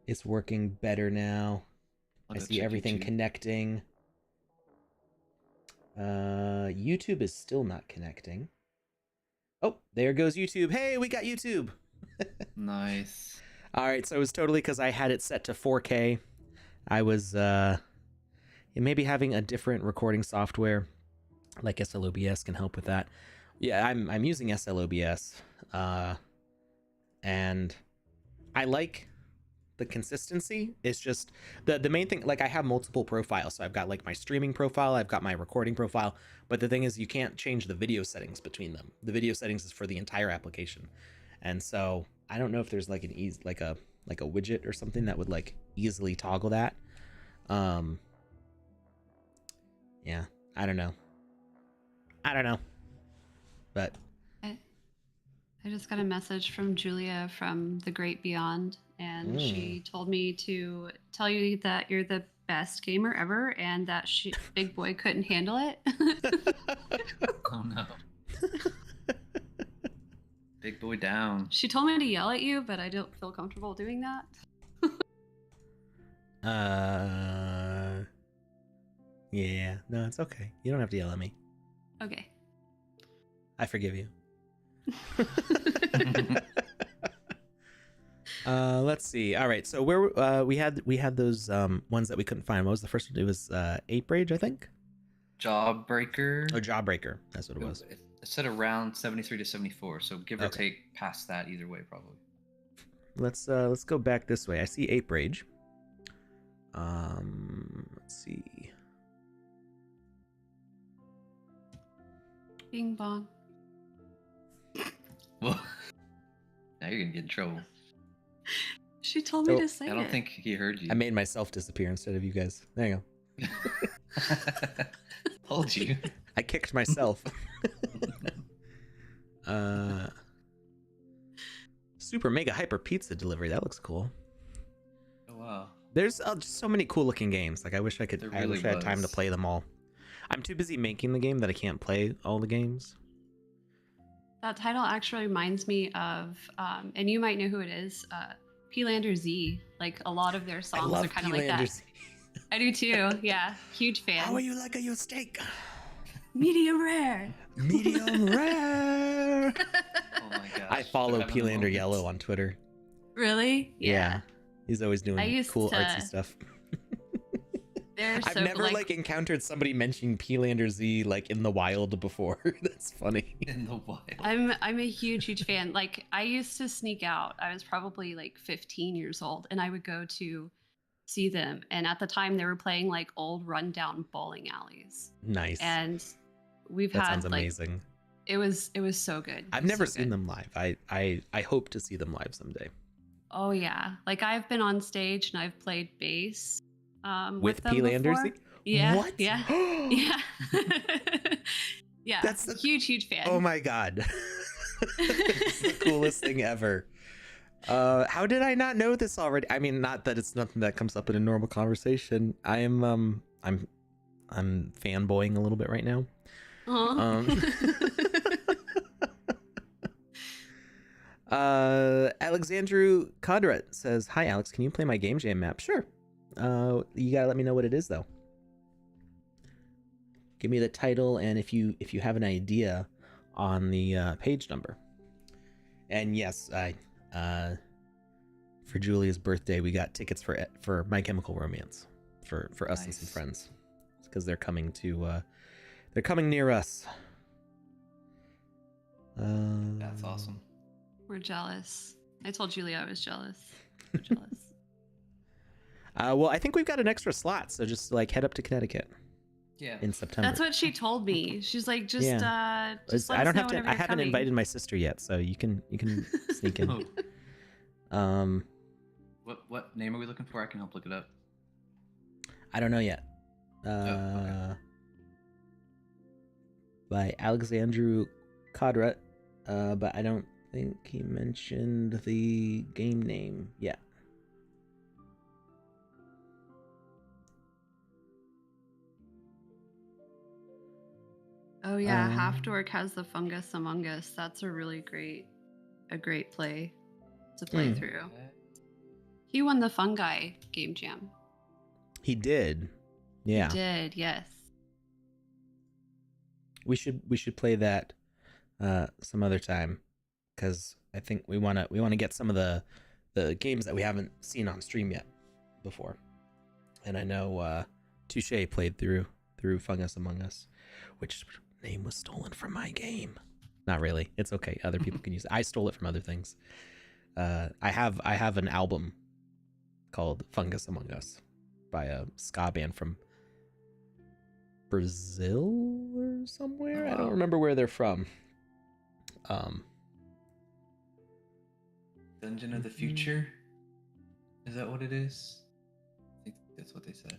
It's working better now. I'll I go see check everything YouTube. connecting. YouTube is still not connecting. Oh, there goes YouTube. Hey, we got YouTube. Nice. All right, so it was totally because I had it set to 4K. I was maybe having a different recording software like SLOBS can help with that. Yeah, I'm using SLOBS, and I like the consistency. It's just the main thing. Like I have multiple profiles, so I've got like my streaming profile, I've got my recording profile. But the thing is, you can't change the video settings between them. The video settings is for the entire application, and so I don't know if there's like an easy like a widget or something that would like easily toggle that. Um, yeah, I don't know. I don't know, but I, I just got a message from Julia from the Great Beyond, and she told me to tell you that you're the best gamer ever, and that Big Boy couldn't handle it. Oh no. Big boy down. She told me to yell at you, but I don't feel comfortable doing that. Yeah, no, it's okay. You don't have to yell at me. Okay. I forgive you. Let's see. All right, so where we had those ones that we couldn't find. What was the first one? It was Ape Rage, I think. Jawbreaker. Oh, Jawbreaker. That's what it was. It said around 73 to 74, so give or Okay. take past that either way, probably. Let's go back this way. I see Ape Rage. Let's see. Bing bong. Well, now you're gonna get in trouble. She told me Oh, to say it. I don't think he heard you. I made myself disappear instead of you guys. There you go. Told you. I kicked myself. Super mega hyper pizza delivery. That looks cool. Oh wow. There's just so many cool looking games. Like I wish I could. There I really wish I had time to was. play them all. I'm too busy making the game that I can't play all the games. That title actually reminds me of, and you might know who it is, P-Lander Z. Like a lot of their I songs love are kind of like that. P-Landers. I do too. Yeah, huge fan. How are you like your steak? Medium rare. Medium rare. Oh my gosh. I follow They're having P-Lander moments. Yellow on Twitter. Really? Yeah. He's always I doing used cool to- artsy stuff. They're I've so never like encountered somebody mentioning P-Lander Z like in the wild before. That's funny. In the wild. I'm a huge fan. Like I used to sneak out. I was probably like 15 years old, and I would go to see them. And at the time, they were playing like old rundown bowling alleys. Nice. And we've That had sounds like amazing. it was so good. I've It was never so seen good. them live. I hope to see them live someday. Oh yeah, like I've been on stage and I've played bass With them P-Landers? before. Yeah. What? Yeah. Yeah. Yeah. That's the- huge fan. Oh my god. It's the coolest thing ever. How did I not know this already? I mean, not that it's nothing that comes up in a normal conversation. I'm fanboying a little bit right now. Aw. Alexandru Kodrat says, "Hi Alex, can you play my game jam map?" Sure. You gotta let me know what it is though. Give me the title and if you have an idea on the page number. And yes, I for Julia's birthday we got tickets for My Chemical Romance for us and some Nice. friends because they're coming near us. That's awesome. We're jealous. I told Julia I was jealous. We're jealous. Well, I think we've got an extra slot, so just like head up to Connecticut Yeah. in September. That's what she told me. She's like, just Yeah. just let I us don't know have to. whenever I you're haven't coming. invited my sister yet, so you can sneak in. Oh, what name are we looking for? I can help look it up. I don't know yet. okay. By Alexandru Kodrat, but I don't think he mentioned the game name yet. Oh yeah, Um, Half Dork has the Fungus Among Us. That's a really great play to play through. He won the fungi game jam. He did. Yeah. He did, yes. We should play that some other time, because I think we wanna get some of the games that we haven't seen on stream yet before. And I know Touche played through Fungus Among Us, which name was stolen from my game. Not really. It's okay. Other people can use it. I stole it from other things. I have an album called Fungus Among Us by a ska band from Brazil or somewhere. I don't remember where they're from. Dungeon of the Future? Is that what it is? I think that's what they said.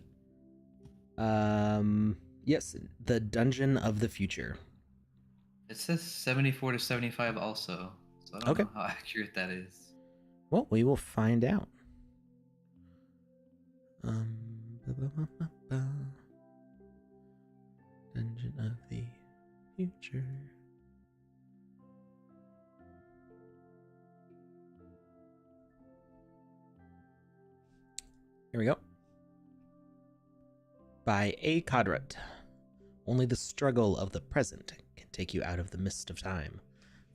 Yes, the Dungeon of the Future. It says 74 to 75 also, so I don't know how accurate that is. Well, we will find out. Dungeon of the Future. Here we go. By A. Kodrat. Only the struggle of the present can take you out of the mist of time.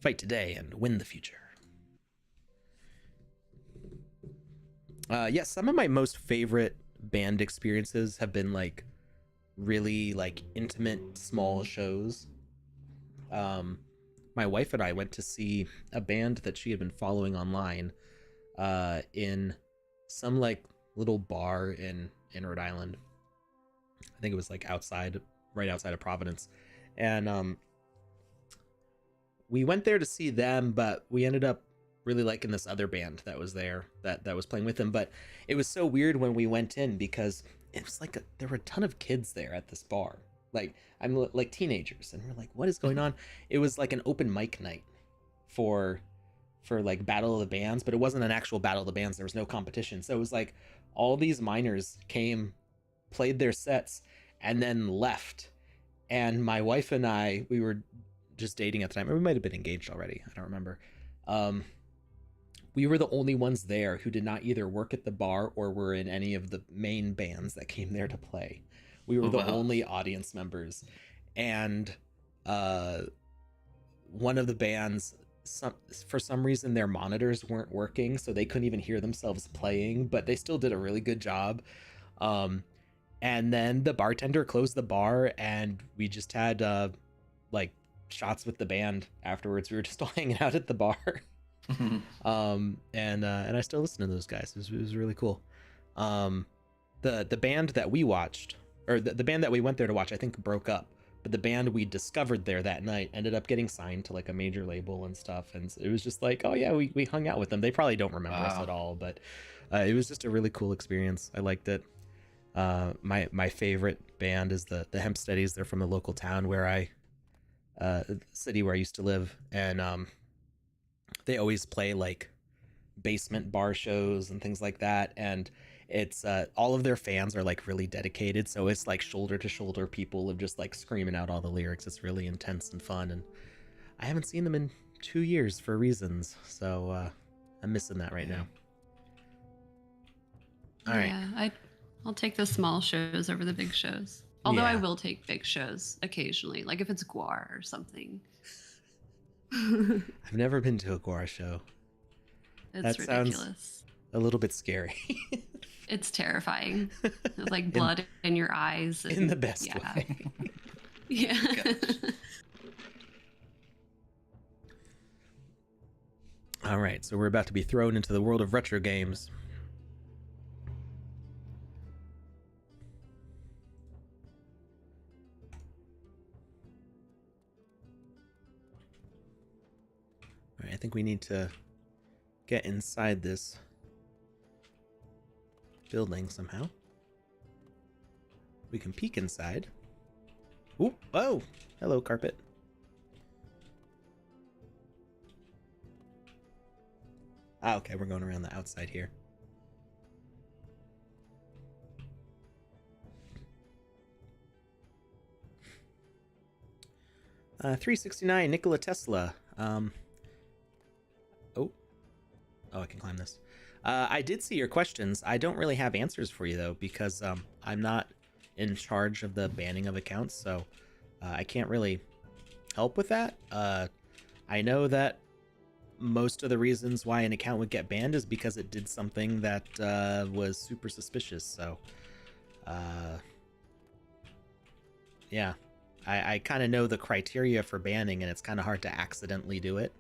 Fight today and win the future. Yes, some of my most favorite band experiences have been like really like intimate small shows. My wife and I went to see a band that she had been following online in some like little bar in Rhode Island. I think it was like right outside of Providence. And we went there to see them, but we ended up really liking this other band that was there that was playing with them. But it was so weird when we went in, because it was like there were a ton of kids there at this bar. Like, I'm like teenagers, and we're like, what is going on? It was like an open mic night for like Battle of the Bands, but it wasn't an actual Battle of the Bands. There was no competition. So it was like all these minors came, played their sets, and then left. And my wife and I, we were just dating at the time, or we might have been engaged already, I don't remember. We were the only ones there who did not either work at the bar or were in any of the main bands that came there to play. We were the only audience members. And one of the bands, for some reason their monitors weren't working, so they couldn't even hear themselves playing, but they still did a really good job. And then the bartender closed the bar, and we just had like shots with the band afterwards. We were just all hanging out at the bar. And I still listen to those guys. It was really cool. The band that we watched, or the band that we went there to watch, I think broke up, but the band we discovered there that night ended up getting signed to like a major label and stuff. And it was just like, oh yeah, we hung out with them. They probably don't remember us at all, but it was just a really cool experience. I liked it. My favorite band is the Hempsteadies. They're from the local town where city where I used to live. And they always play like basement bar shows and things like that. And it's all of their fans are like really dedicated. So it's like shoulder to shoulder people of just like screaming out all the lyrics. It's really intense and fun. And I haven't seen them in 2 years for reasons. So I'm missing that right now. All right. Yeah, I'll take the small shows over the big shows. Although I will take big shows occasionally, like if it's Guar or something. I've never been to a Guar show. It's ridiculous. Sounds a little bit scary. It's terrifying. There's like blood in your eyes. And, in the best way. Yeah. All right, so we're about to be thrown into the world of retro games. All right, I think we need to get inside this building somehow. We can peek inside. Ooh, oh, hello, carpet. Ah, okay, we're going around the outside here. $369 Nikola Tesla. Oh, I can climb this. I did see your questions. I don't really have answers for you though, because I'm not in charge of the banning of accounts, so I can't really help with that. I know that most of the reasons why an account would get banned is because it did something that was super suspicious. So, yeah, I kind of know the criteria for banning, and it's kind of hard to accidentally do it.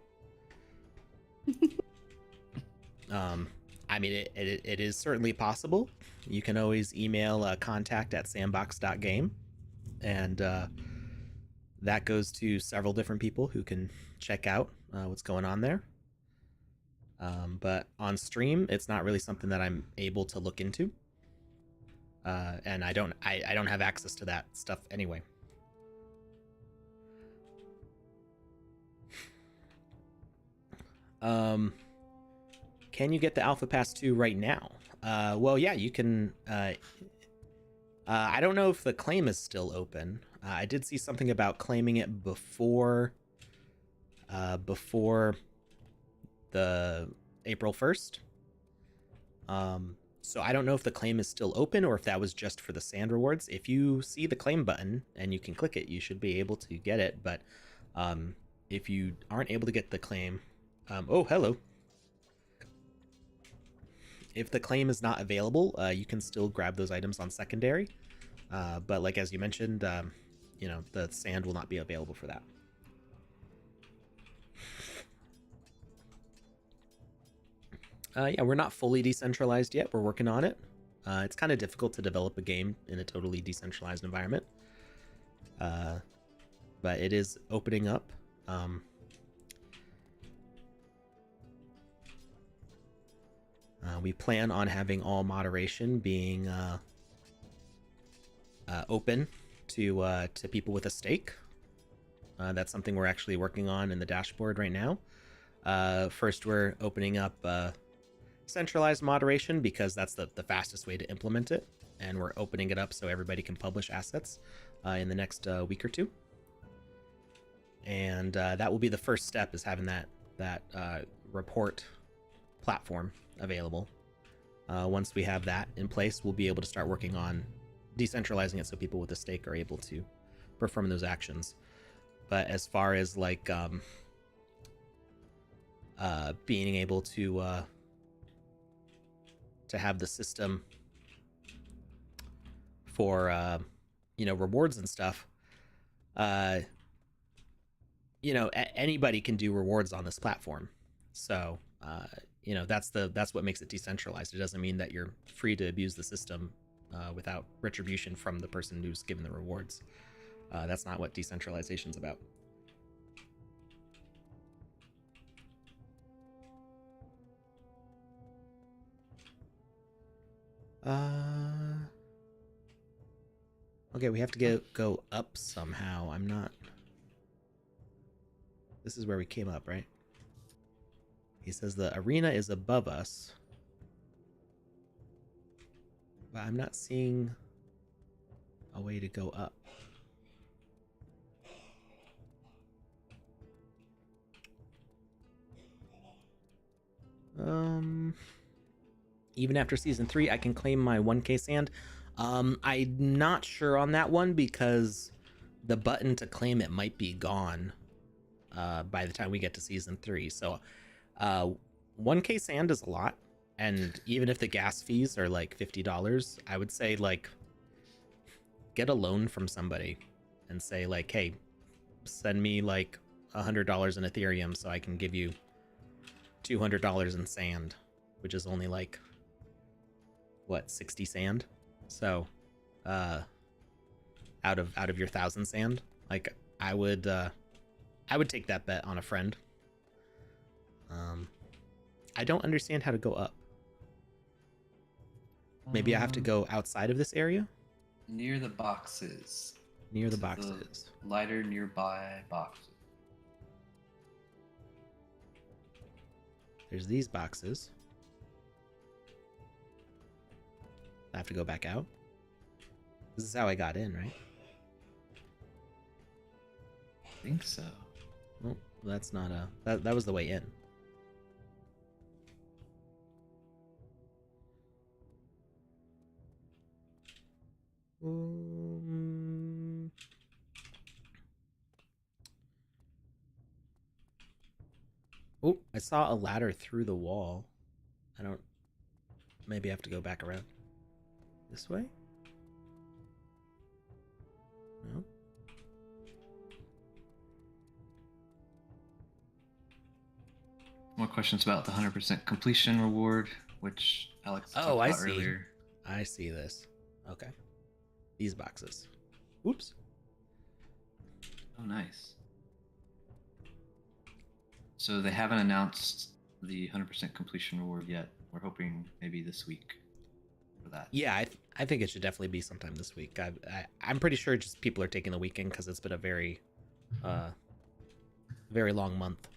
I mean, it is certainly possible. You can always email contact@sandbox.game, and that goes to several different people who can check out what's going on there. But on stream, it's not really something that I'm able to look into, and I don't have access to that stuff anyway. Can you get the Alpha Pass 2 right now? Well, yeah, you can. I don't know if the claim is still open. I did see something about claiming it before the April 1st. So I don't know if the claim is still open or if that was just for the sand rewards. If you see the claim button and you can click it, you should be able to get it. But if you aren't able to get the claim, oh, hello. If the claim is not available, you can still grab those items on secondary. But like as you mentioned, you know, the sand will not be available for that. Yeah, we're not fully decentralized yet. We're working on it. It's kind of difficult to develop a game in a totally decentralized environment. But it is opening up. We plan on having all moderation being open to people with a stake. That's something we're actually working on in the dashboard right now. First, we're opening up centralized moderation because that's the fastest way to implement it, and we're opening it up so everybody can publish assets in the next week or two. And that will be the first step, is having that report platform available. Once we have that in place, we'll be able to start working on decentralizing it so people with a stake are able to perform those actions. But as far as like being able to have the system for you know, rewards and stuff, you know, anybody can do rewards on this platform. So you know, that's what makes it decentralized. It doesn't mean that you're free to abuse the system without retribution from the person who's given the rewards. That's not what decentralization's about. Okay, we have to go up somehow. I'm not... This is where we came up, right? He says the arena is above us. But I'm not seeing a way to go up. Even after season 3, I can claim my 1K sand. I'm not sure on that one because the button to claim it might be gone by the time we get to season 3. So 1K sand is a lot, and even if the gas fees are like $50, I would say like get a loan from somebody and say like, hey, send me like $100 in Ethereum so I can give you $200 in sand, which is only like what, 60 sand. So out of your 1,000 sand, like I would take that bet on a friend. I don't understand how to go up. Maybe I have to go outside of this area? Near the boxes. Near the boxes. The lighter nearby boxes. There's these boxes. I have to go back out. This is how I got in, right? I think so. Well, that's not a... That was the way in. Oh, I saw a ladder through the wall. I don't... Maybe I have to go back around. This way? No? More questions about the 100% completion reward, which Alex talked Oh, I about see. earlier. I see this. Okay. These boxes. Whoops. Oh, nice. So they haven't announced the 100% completion reward yet. We're hoping maybe this week for that. Yeah, I think it should definitely be sometime this week. I'm pretty sure just people are taking the weekend because it's been a very, very long month.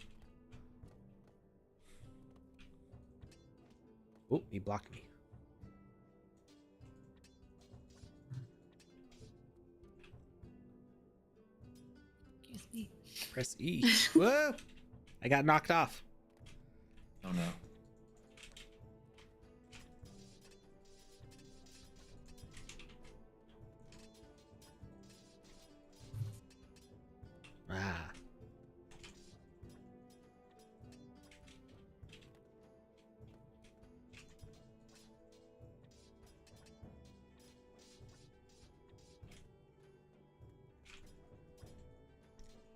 Oh, he blocked me. Excuse me. Press E. Whoa! I got knocked off. Oh no. Ah.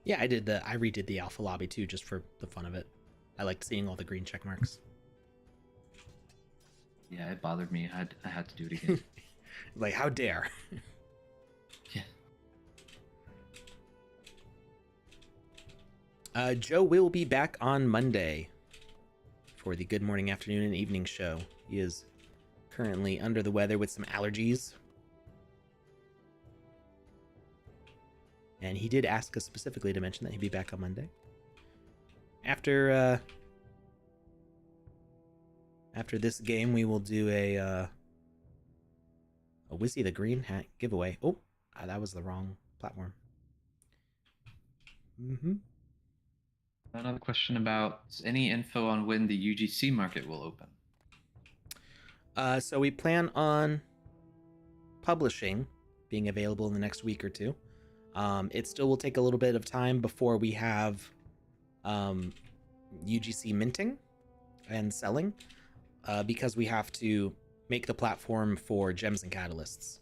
Yeah, I redid the alpha lobby too, just for the fun of it. I liked seeing all the green check marks. Yeah, it bothered me. I had to do it again. Like, how dare? Yeah. Joe will be back on Monday for the Good Morning, Afternoon, and Evening show. He is currently under the weather with some allergies. And he did ask us specifically to mention that he'd be back on Monday. After this game, we will do a Wizzy the Green Hat giveaway. Oh, that was the wrong platform. Another question about any info on when the UGC market will open. So we plan on publishing being available in the next week or two. It still will take a little bit of time before we have UGC minting and selling, because we have to make the platform for gems and catalysts.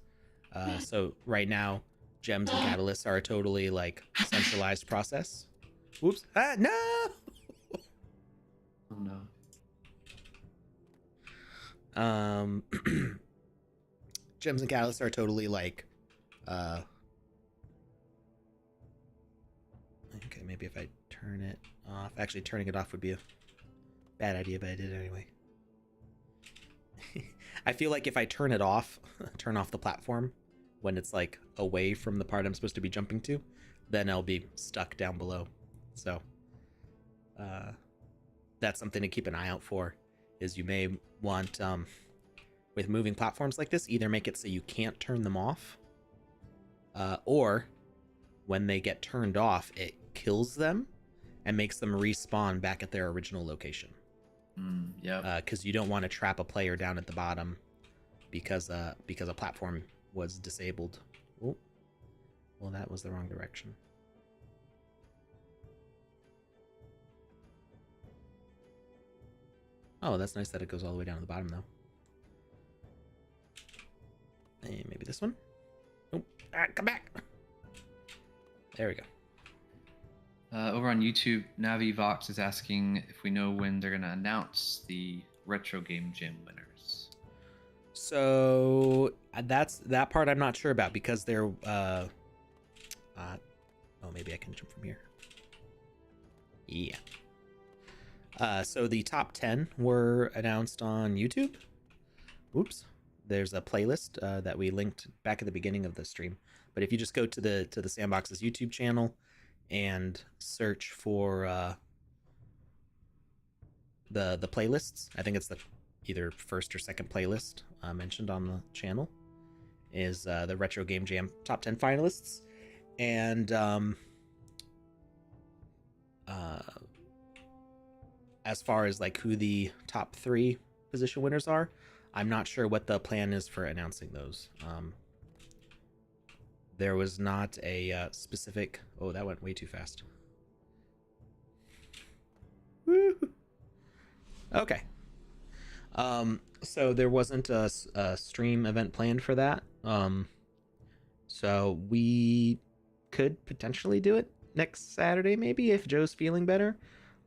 So right now, gems and catalysts are a totally like centralized process. Whoops! Ah, no! Oh no. Gems and catalysts are totally like okay, maybe if I turn it off. Actually, turning it off would be a bad idea, but I did it anyway. I feel like if I turn it off, turn off the platform when it's like away from the part I'm supposed to be jumping to, then I'll be stuck down below. So that's something to keep an eye out for, is you may want, with moving platforms like this, either make it so you can't turn them off, or when they get turned off, it kills them and makes them respawn back at their original location. Yeah. Because you don't want to trap a player down at the bottom because a platform was disabled. Oh, well, that was the wrong direction. Oh, that's nice that it goes all the way down to the bottom, though. And maybe this one? Oh, come back! There we go. Over on YouTube, Navi Vox is asking if we know when they're going to announce the Retro Game Jam winners. So that part I'm not sure about, because they're oh, maybe I can jump from here. Yeah. So the top 10 were announced on YouTube. Oops. There's a playlist that we linked back at the beginning of the stream. But if you just go to the Sandbox's YouTube channel and search for the playlists, I think it's the either first or second playlist mentioned on the channel, is the Retro Game Jam top 10 finalists. And as far as like who the top 3 position winners are, I'm not sure what the plan is for announcing those. There was not a specific... Oh, that went way too fast. Woo! Okay. So there wasn't a stream event planned for that. So we could potentially do it next Saturday, maybe, if Joe's feeling better.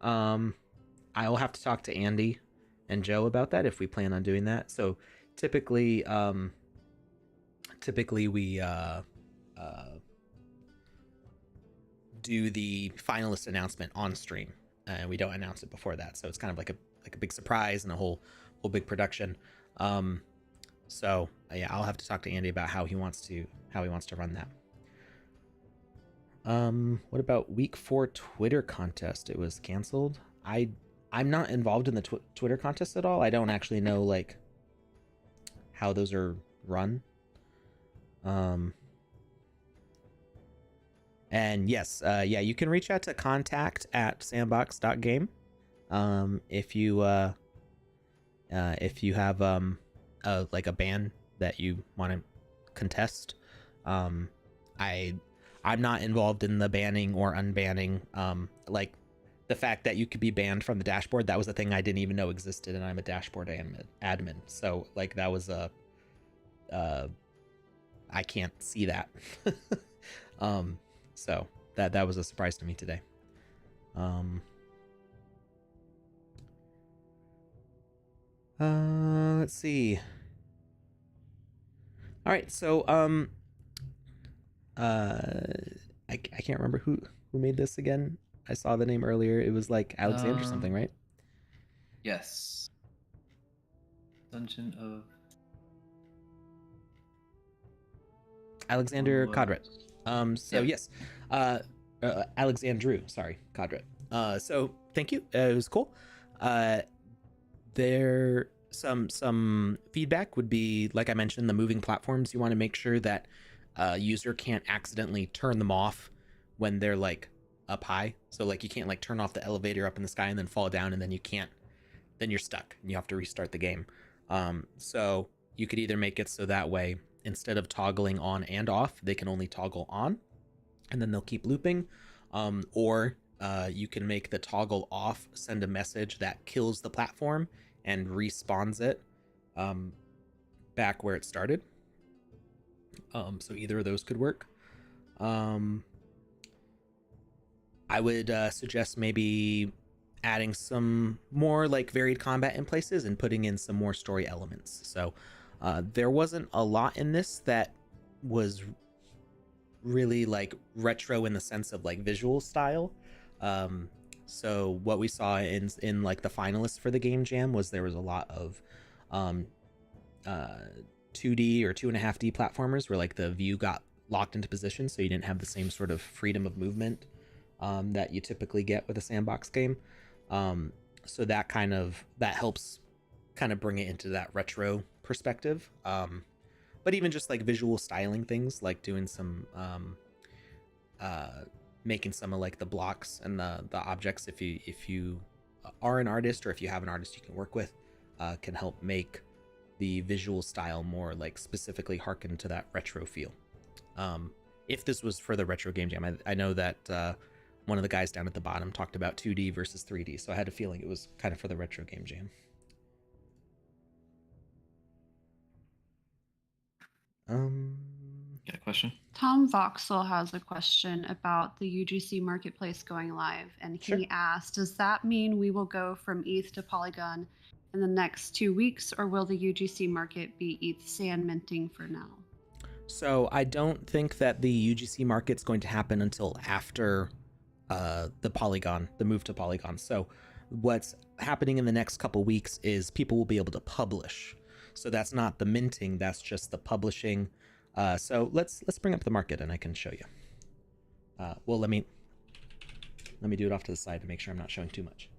Um, I will have to talk to Andy and Joe about that if we plan on doing that. So typically, typically we uh, do the finalist announcement on stream, and we don't announce it before that. So it's kind of like a big surprise and a whole big production. So yeah, I'll have to talk to Andy about how he wants to run that. What about week 4 Twitter contest? It was canceled. I'm not involved in the Twitter contest at all. I don't actually know like how those are run. And yes, yeah, you can reach out to contact@sandbox.game. If you have like a ban that you want to contest. I'm not involved in the banning or unbanning. Like the fact that you could be banned from the dashboard, that was a thing I didn't even know existed, and I'm a dashboard admin. So like that was a I can't see that. So that was a surprise to me today. Let's see. All right, so I can't remember who made this again. I saw the name earlier. It was like Alexander something, right? Yes. Dungeon of Alexander Codret. So yeah. yes, Alexandru. Sorry, Codret. So thank you. It was cool. There some feedback would be, like I mentioned, the moving platforms. You want to make sure that a user can't accidentally turn them off when they're like up high. So like you can't like turn off the elevator up in the sky and then fall down, and then you're stuck and you have to restart the game. So you could either make it so that way, instead of toggling on and off, they can only toggle on and then they'll keep looping. Or you can make the toggle off send a message that kills the platform and respawns it back where it started. So either of those could work. I would suggest maybe adding some more like varied combat in places and putting in some more story elements. So there wasn't a lot in this that was really like retro in the sense of like visual style. So what we saw in like the finalists for the game jam was there was a lot of 2D or 2.5D platformers where like the view got locked into position, so you didn't have the same sort of freedom of movement that you typically get with a sandbox game. So that helps kind of bring it into that retro perspective. But even just like visual styling things, like doing some making some of like the blocks and the objects, if you are an artist or if you have an artist you can work with, can help make the visual style more like specifically harken to that retro feel. If this was for the retro game jam, I know that one of the guys down at the bottom talked about 2D versus 3D, so I had a feeling it was kind of for the retro game jam. Got a question? Tom Voxel has a question about the UGC marketplace going live, and he Sure. asked, does that mean we will go from ETH to Polygon in the next 2 weeks, or will the UGC market be ETH sand minting for now? So I don't think that the UGC market's going to happen until after the move to Polygon. So what's happening in the next couple weeks is people will be able to publish. So that's not the minting, that's just the publishing. So let's bring up the market and I can show you. Well, let me do it off to the side to make sure I'm not showing too much.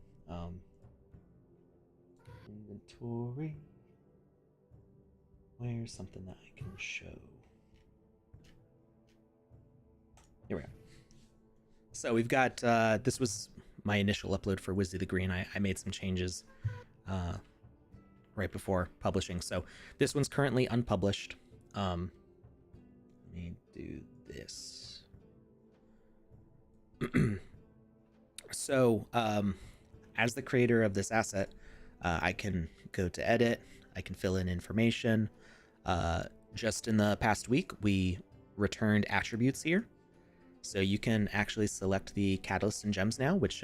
Inventory. Where's something that I can show? Here we go. So we've got, this was my initial upload for Wizzy the Green. I made some changes right before publishing. So this one's currently unpublished. Let me do this. So as the creator of this asset, I can go to edit. I can fill in information. Just in the past week, we returned attributes here. So you can actually select the catalysts and gems now, which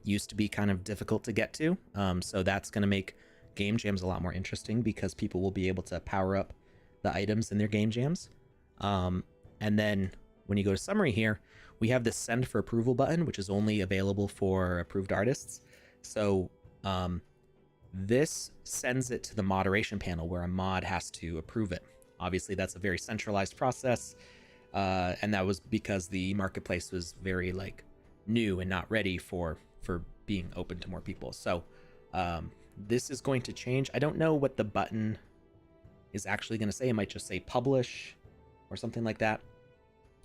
used to be kind of difficult to get to. So that's going to make game jams a lot more interesting because people will be able to power up the items in their game jams. And then when you go to summary here, we have this send for approval button, which is only available for approved artists. So this sends it to the moderation panel where a mod has to approve it. Obviously, that's a very centralized process. And that was because the marketplace was very like new and not ready for being open to more people. So this is going to change. I don't know what the button is actually going to say. It might just say publish or something like that.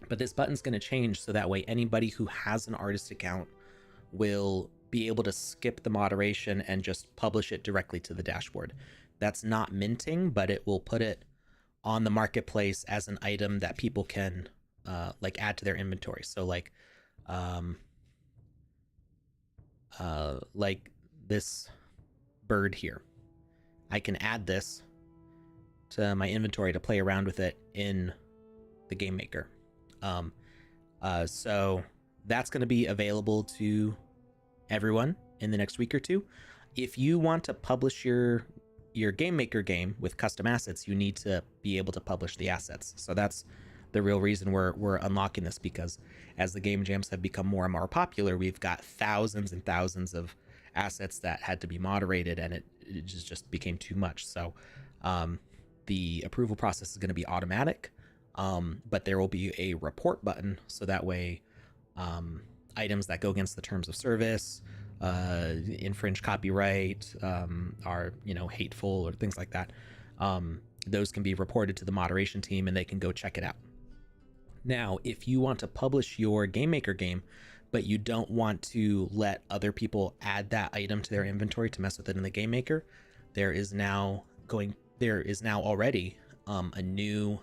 But this button's going to change so that way anybody who has an artist account will be able to skip the moderation and just publish it directly to the dashboard. That's not minting, but it will put it on the marketplace as an item that people can like add to their inventory. So like this bird here, I can add this to my inventory to play around with it in the game maker. So that's going to be available to everyone in the next week or two. If you want to publish your game maker game with custom assets, you need to be able to publish the assets. So that's the real reason we're unlocking this, because as the game jams have become more and more popular, we've got thousands and thousands of assets that had to be moderated, and it just became too much. So the approval process is going to be automatic, but there will be a report button, so that way items that go against the terms of service, infringe copyright, are hateful or things like that, those can be reported to the moderation team and they can go check it out. Now, if you want to publish your game maker game, but you don't want to let other people add that item to their inventory to mess with it in the game maker, there is now already a new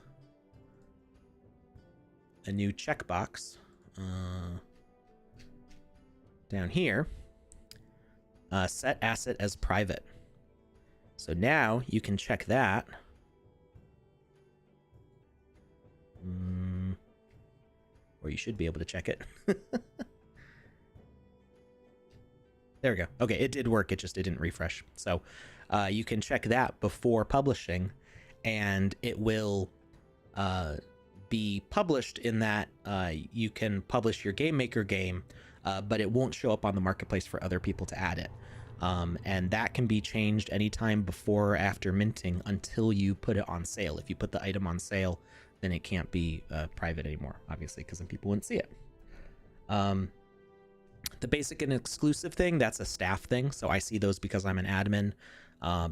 checkbox down here, set asset as private. So now you can check that. Or you should be able to check it. There we go. Okay, it did work. It didn't refresh. So you can check that before publishing, and it will be published in that you can publish your game maker game, but it won't show up on the marketplace for other people to add it. And that can be changed anytime before or after minting until you put it on sale. If you put the item on sale, then it can't be private anymore, obviously, because then people wouldn't see it. The basic and exclusive thing, that's a staff thing, so I see those because I'm an admin.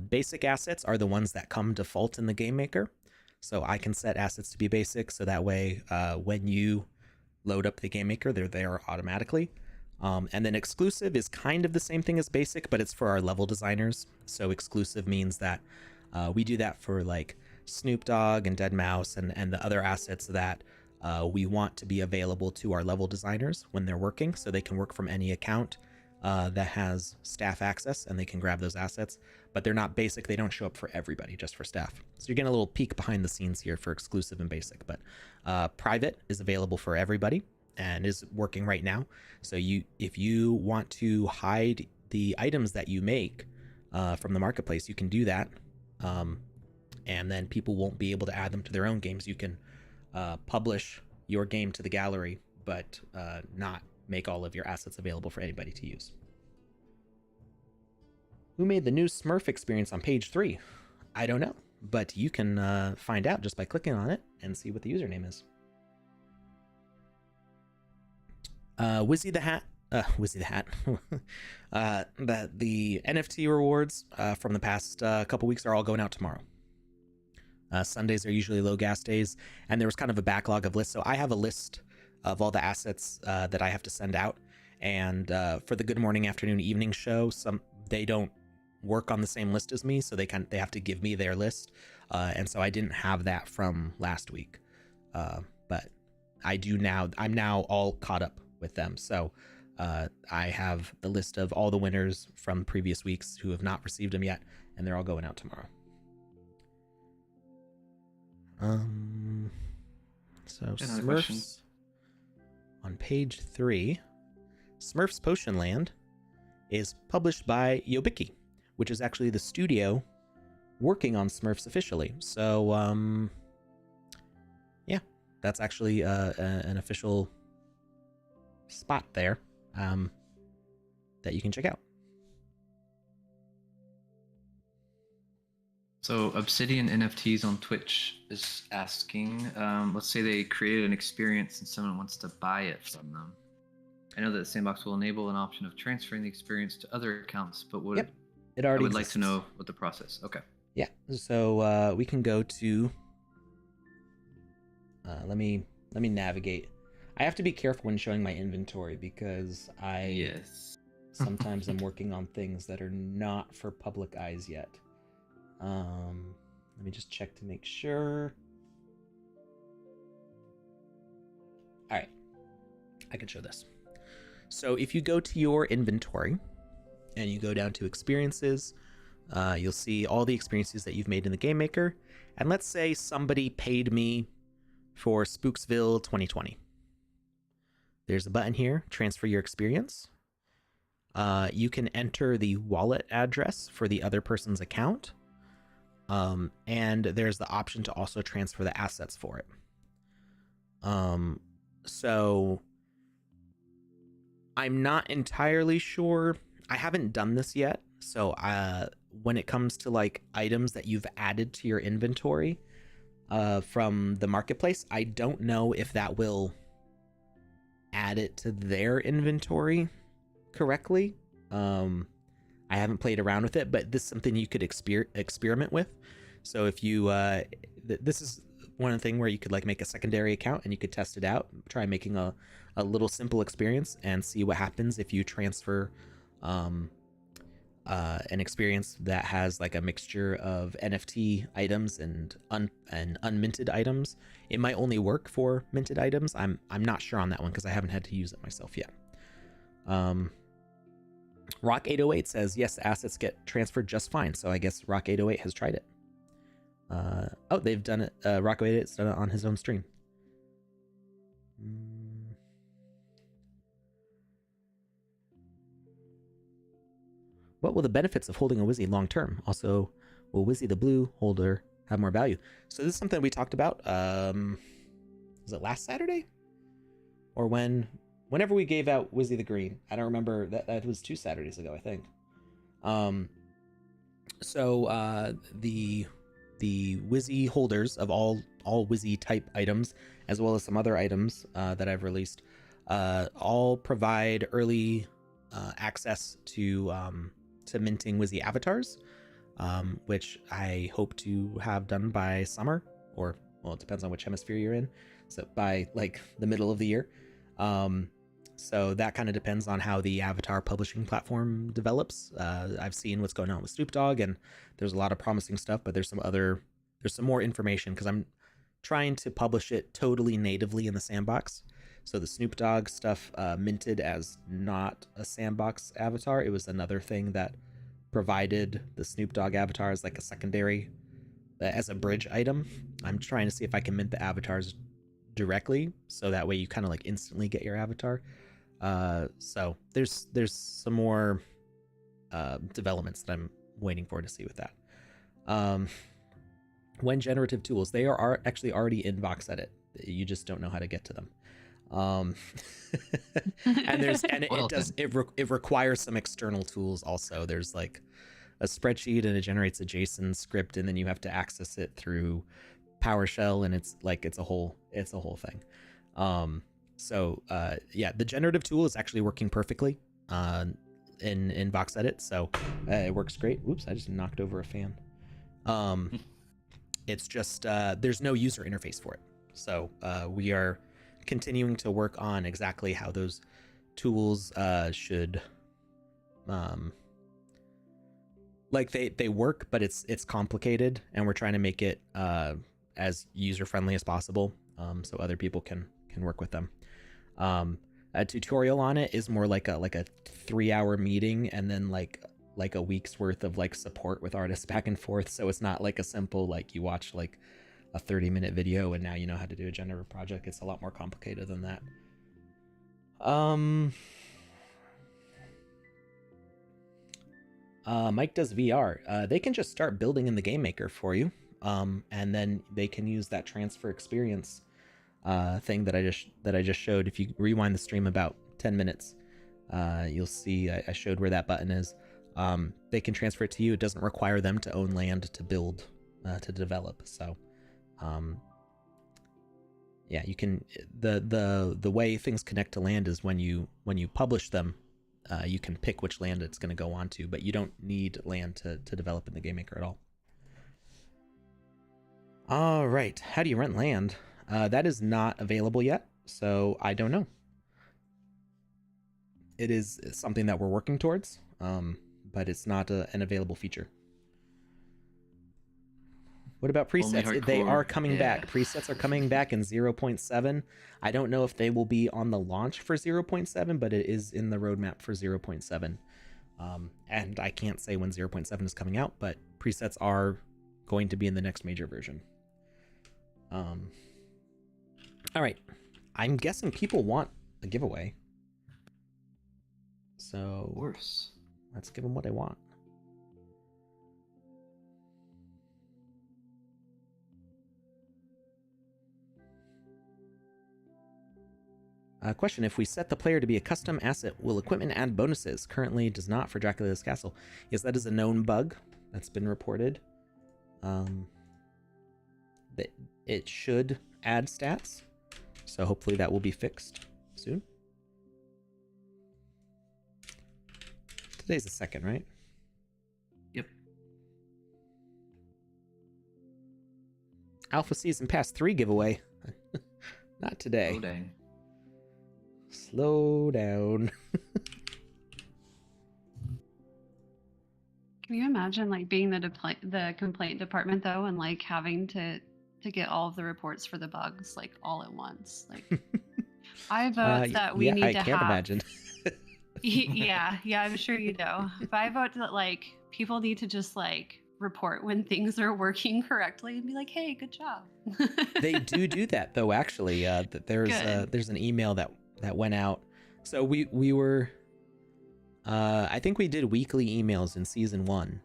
Basic assets are the ones that come default in the game maker, so I can set assets to be basic, so that way when you load up the game maker, they're there automatically. And then exclusive is kind of the same thing as basic, but it's for our level designers. So exclusive means that we do that for like Snoop Dogg and deadmau5 and the other assets that we want to be available to our level designers when they're working, so they can work from any account that has staff access and they can grab those assets. But they're not basic, they don't show up for everybody, just for staff. So you're getting a little peek behind the scenes here for exclusive and basic. But private is available for everybody and is working right now. So if you want to hide the items that you make from the marketplace, you can do that. And then people won't be able to add them to their own games. You can publish your game to the gallery, but not make all of your assets available for anybody to use. Who made the new Smurf experience on page 3? I don't know, but you can find out just by clicking on it and see what the username is. Wizzy the Hat. The NFT rewards from the past couple weeks are all going out tomorrow. Sundays are usually low gas days, and there was kind of a backlog of lists. So I have a list of all the assets that I have to send out. And for the Good Morning, Afternoon, Evening show, they don't work on the same list as me, so they have to give me their list. And so I didn't have that from last week, but I do now. I'm now all caught up with them. So I have the list of all the winners from previous weeks who have not received them yet, and they're all going out tomorrow. So Smurfs on page 3, Smurfs Potion Land is published by Yobiki, which is actually the studio working on Smurfs officially. So yeah, that's actually an official spot there that you can check out. So Obsidian NFTs on Twitch is asking, let's say they created an experience and someone wants to buy it from them. I know that Sandbox will enable an option of transferring the experience to other accounts, but Yep, it already I would exists. like to know what the process. Okay. Yeah, so we can go to let me navigate. I have to be careful when showing my inventory because sometimes I'm working on things that are not for public eyes yet. Let me just check to make sure. All right, I can show this. So if you go to your inventory and you go down to experiences, you'll see all the experiences that you've made in the Game Maker. And let's say somebody paid me for Spooksville 2020. There's a button here, transfer your experience. You can enter the wallet address for the other person's account. And there's the option to also transfer the assets for it. So I'm not entirely sure. I haven't done this yet. So when it comes to like items that you've added to your inventory from the marketplace, I don't know if that will add it to their inventory correctly. I haven't played around with it, but this is something you could experiment with. So if you, this is one thing where you could like make a secondary account and you could test it out, try making a little simple experience and see what happens if you transfer an experience that has like a mixture of NFT items and unminted items. It might only work for minted items. I'm not sure on that one because I haven't had to use it myself yet. Rock 808 says yes, assets get transferred just fine. So I guess Rock 808 has tried it. Oh, they've done it. Rock 808's done it on his own stream. What will the benefits of holding a Wizzy long term? Also, will Wizzy the blue holder have more value? So this is something we talked about. Was it last Saturday? Or whenever we gave out Wizzy the green? I don't remember. That was 2 Saturdays ago, I think. So the Wizzy holders of all Wizzy type items, as well as some other items that I've released, all provide early access to minting Wizzy avatars, which I hope to have done by summer, or well, it depends on which hemisphere you're in. So by like the middle of the year. So that kind of depends on how the avatar publishing platform develops. I've seen what's going on with Snoop Dogg, and there's a lot of promising stuff, but there's some more information because I'm trying to publish it totally natively in the sandbox. So the Snoop Dogg stuff minted as not a sandbox avatar. It was another thing that provided the Snoop Dogg avatar as like a secondary, as a bridge item. I'm trying to see if I can mint the avatars directly, so that way you kind of like instantly get your avatar. So there's some more developments that I'm waiting for to see with that. When generative tools, they are actually already in VoxEdit. You just don't know how to get to them. And it requires some external tools also. There's like a spreadsheet and it generates a JSON script, and then you have to access it through PowerShell, and it's a whole thing. So yeah, the generative tool is actually working perfectly in VoxEdit, so it works great. Whoops, I just knocked over a fan. It's just there's no user interface for it, so we are continuing to work on exactly how those tools should like they work, but it's complicated, and we're trying to make it as user friendly as possible, so other people can work with them. A tutorial on it is more like a 3-hour meeting, and then like a week's worth of like support with artists back and forth. So it's not like a simple like you watch like a 30-minute video and now you know how to do a generative project. It's a lot more complicated than that. Mike does VR. They can just start building in the Game Maker for you, and then they can use that transfer experience thing that I just showed. If you rewind the stream about 10 minutes, you'll see I showed where that button is. They can transfer it to you. It doesn't require them to own land to build, to develop. So, yeah, you can. The way things connect to land is when you publish them. You can pick which land it's going to go on to, but you don't need land to develop in the Game Maker at all. All right, how do you rent land? That is not available yet, so I don't know. It is something that we're working towards, but it's not an available feature. What about presets? They are coming back. Presets are coming back in 0.7. I don't know if they will be on the launch for 0.7, but it is in the roadmap for 0.7. And I can't say when 0.7 is coming out, but presets are going to be in the next major version. All right. I'm guessing people want a giveaway. So Of course. Let's give them what they want. Question, if we set the player to be a custom asset, will equipment add bonuses? Currently does not for Dracula's Castle. Yes, that is a known bug that's been reported. That it should add stats, so hopefully that will be fixed soon. Today's the 2nd, right? Yep. Alpha Season Pass 3 giveaway. Not today. Oh, dang. Slow down. Can you imagine like being the complaint department though, and like having to get all of the reports for the bugs like all at once? Like, I vote that we need to have. I can't imagine. yeah, I'm sure you know. If I vote that like people need to just like report when things are working correctly and be like, hey, good job. They do that though. Actually, there's an email that went out. So we were. I think we did weekly emails in season 1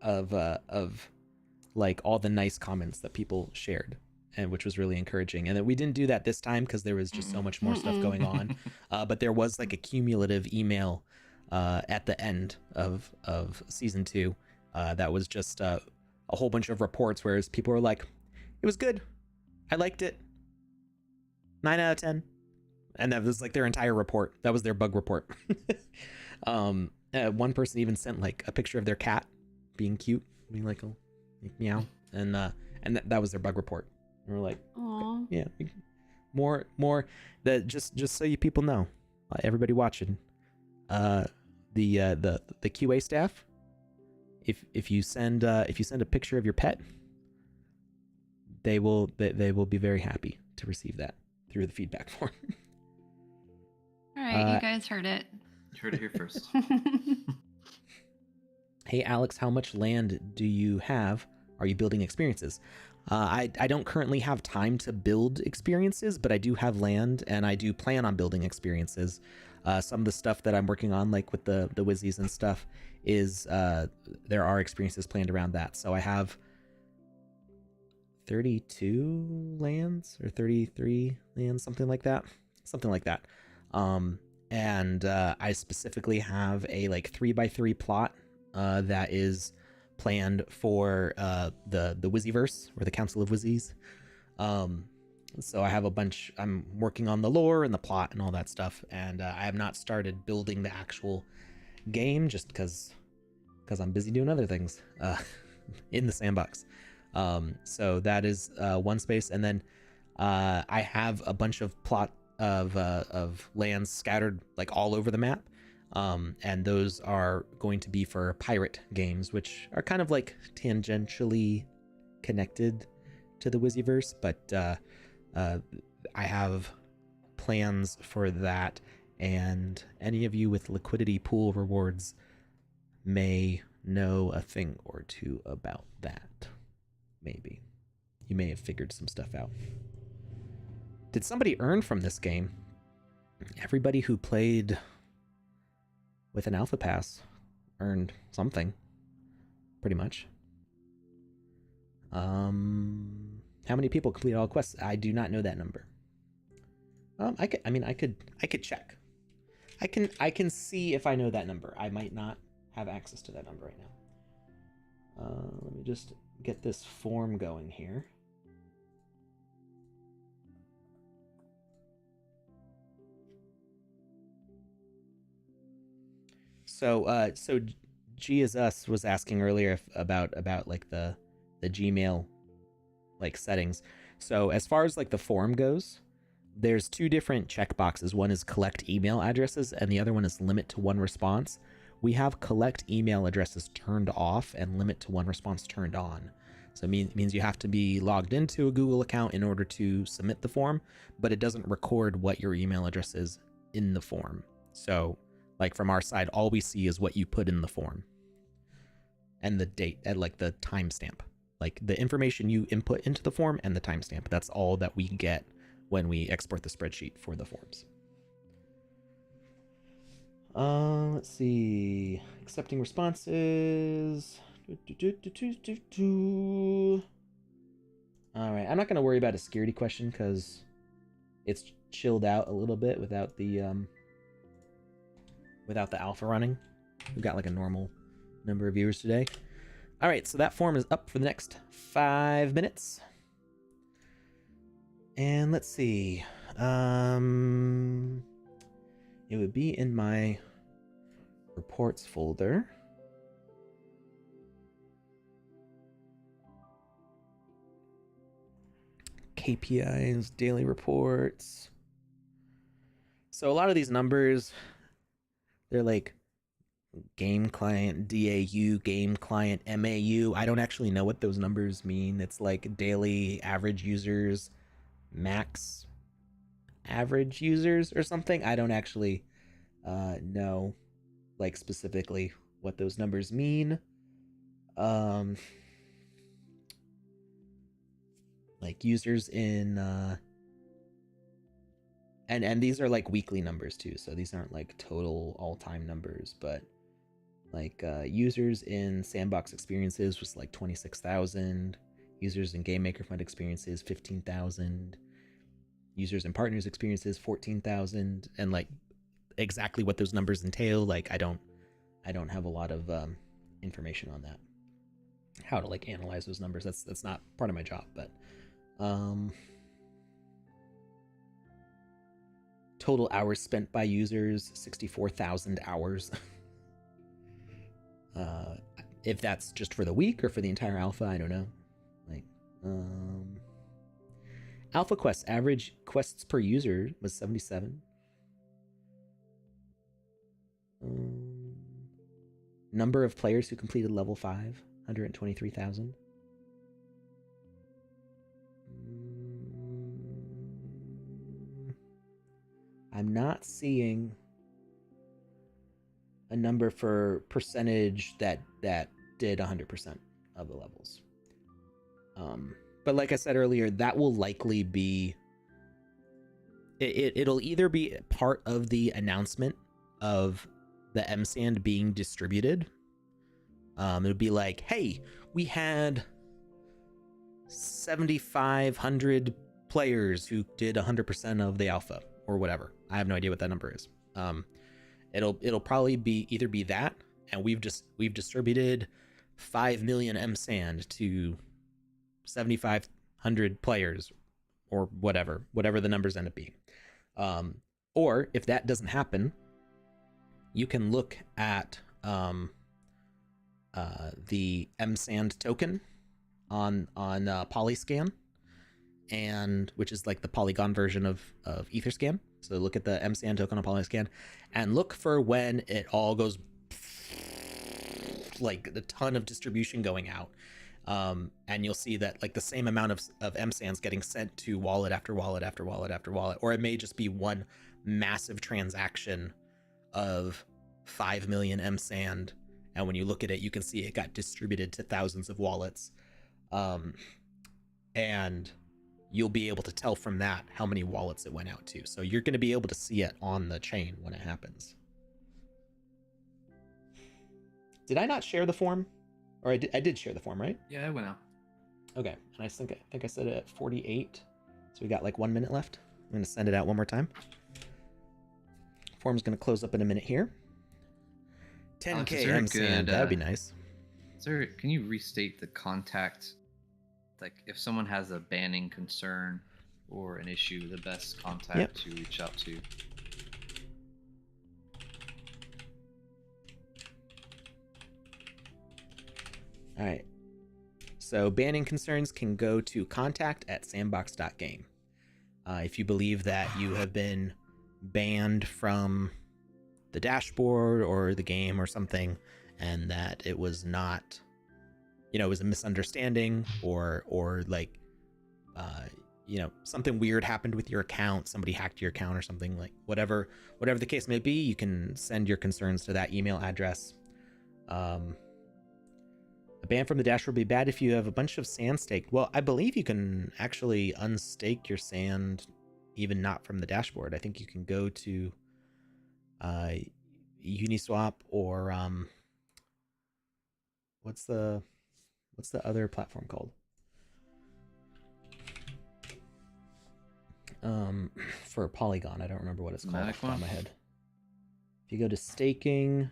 of like all the nice comments that people shared, and which was really encouraging. And then we didn't do that this time because there was just so much more stuff going on. But there was like a cumulative email at the end of season 2 that was just a whole bunch of reports, whereas people were like, "It was good, I liked it, 9 out of 10," and that was like their entire report. That was their bug report. One person even sent like a picture of their cat being cute, being like, "Oh, meow," and that was their bug report. And we're like, "Aww, yeah, more that just so you people know, everybody watching, the QA staff, if you send a picture of your pet, they will be very happy to receive that through the feedback form." All right, you guys heard it. You heard it here first. Hey Alex, how much land do you have? Are you building experiences? I don't currently have time to build experiences, but I do have land, and I do plan on building experiences. Some of the stuff that I'm working on, like with the Wizzies and stuff, is there are experiences planned around that. So I have 32 lands or 33 lands, something like that. And I specifically have a like 3x3 plot that is planned for the Wizzyverse, or the Council of Wizzies. So I have a bunch. I'm working on the lore and the plot and all that stuff, and I have not started building the actual game just because I'm busy doing other things in the sandbox. So that is one space, and then I have a bunch of plot of lands scattered like all over the map, and those are going to be for pirate games, which are kind of like tangentially connected to the Wizzyverse, but I have plans for that, And any of you with liquidity pool rewards may know a thing or two about that. Maybe. You may have figured some stuff out. Did somebody earn from this game? Everybody who played with an Alpha Pass earned something, pretty much. How many people completed all quests? I do not know that number. I could check. I can see if I know that number. I might not have access to that number right now. Let me just get this form going here. So G is Us was asking earlier about like the Gmail like settings. So as far as like the form goes, there's two different checkboxes. One is collect email addresses and the other one is limit to one response. We have collect email addresses turned off and limit to one response turned on. So it means you have to be logged into a Google account in order to submit the form, but it doesn't record what your email address is in the form. So like from our side, all we see is what you put in the form and the date and like the timestamp, like the information you input into the form and the timestamp. That's all that we get when we export the spreadsheet for the forms. Let's see. Accepting responses. All right. I'm not going to worry about a security question because it's chilled out a little bit without the alpha running. We've got like a normal number of viewers today. All right. So that form is up for the next 5 minutes. And let's see. It would be in my reports folder. KPIs, daily reports. So a lot of these numbers, they're like game client, DAU, game client, MAU. I don't actually know what those numbers mean. It's like daily average users, max average users or something. I don't actually know like specifically what those numbers mean. Like users in and these are like weekly numbers too, so these aren't like total all-time numbers, but like users in Sandbox experiences was like 26,000, users in Game Maker Fund experiences 15,000, users in partners experiences 14,000, and like exactly what those numbers entail, like I don't have a lot of information on that, how to like analyze those numbers. That's not part of my job. But total hours spent by users 64,000 hours. If that's just for the week or for the entire alpha, I don't know. Like alpha quests, average quests per user was 77. Number of players who completed level 5, 123,000. I'm not seeing a number for percentage that did 100% of the levels. But like I said earlier, that will likely be it'll either be part of the announcement of the MSand being distributed. It'll be like, hey, we had 7,500 players who did 100% of the alpha or whatever. I have no idea what that number is. It'll probably be either be that, and we've distributed 5 million MSand to 7,500 players or whatever the numbers end up being. Or if that doesn't happen, you can look at the MSand token on Polyscan, and which is like the Polygon version of Etherscan. So look at the MSand token on Polyscan and look for when it all goes like a ton of distribution going out. And you'll see that like the same amount of MSand's getting sent to wallet after wallet after wallet after wallet, or it may just be one massive transaction of 5 million M sand, and when you look at it, you can see it got distributed to thousands of wallets, and you'll be able to tell from that how many wallets it went out to. So you're going to be able to see it on the chain when it happens. Did I not share the form? Or I did share the form, right? Yeah, it went out. Okay, and I think I said it at 48, so we got like 1 minute left. I'm going to send it out one more time. Form's going to close up in a minute here. 10K M sand, that would be nice. Can you restate the contact? Like, if someone has a banning concern or an issue, the best contact to reach out to. All right. So banning concerns can go to contact@sandbox.game. If you believe that you have been banned from the dashboard or the game or something, and that it was not, it was a misunderstanding, or like, something weird happened with your account, somebody hacked your account or something, like whatever the case may be, you can send your concerns to that email address. A ban from the dashboard would be bad if you have a bunch of sand staked. Well, I believe you can actually unstake your sand, even not from the dashboard. I think you can go to Uniswap or what's the other platform called? For Polygon, I don't remember what it's called off the top of my head. If you go to staking,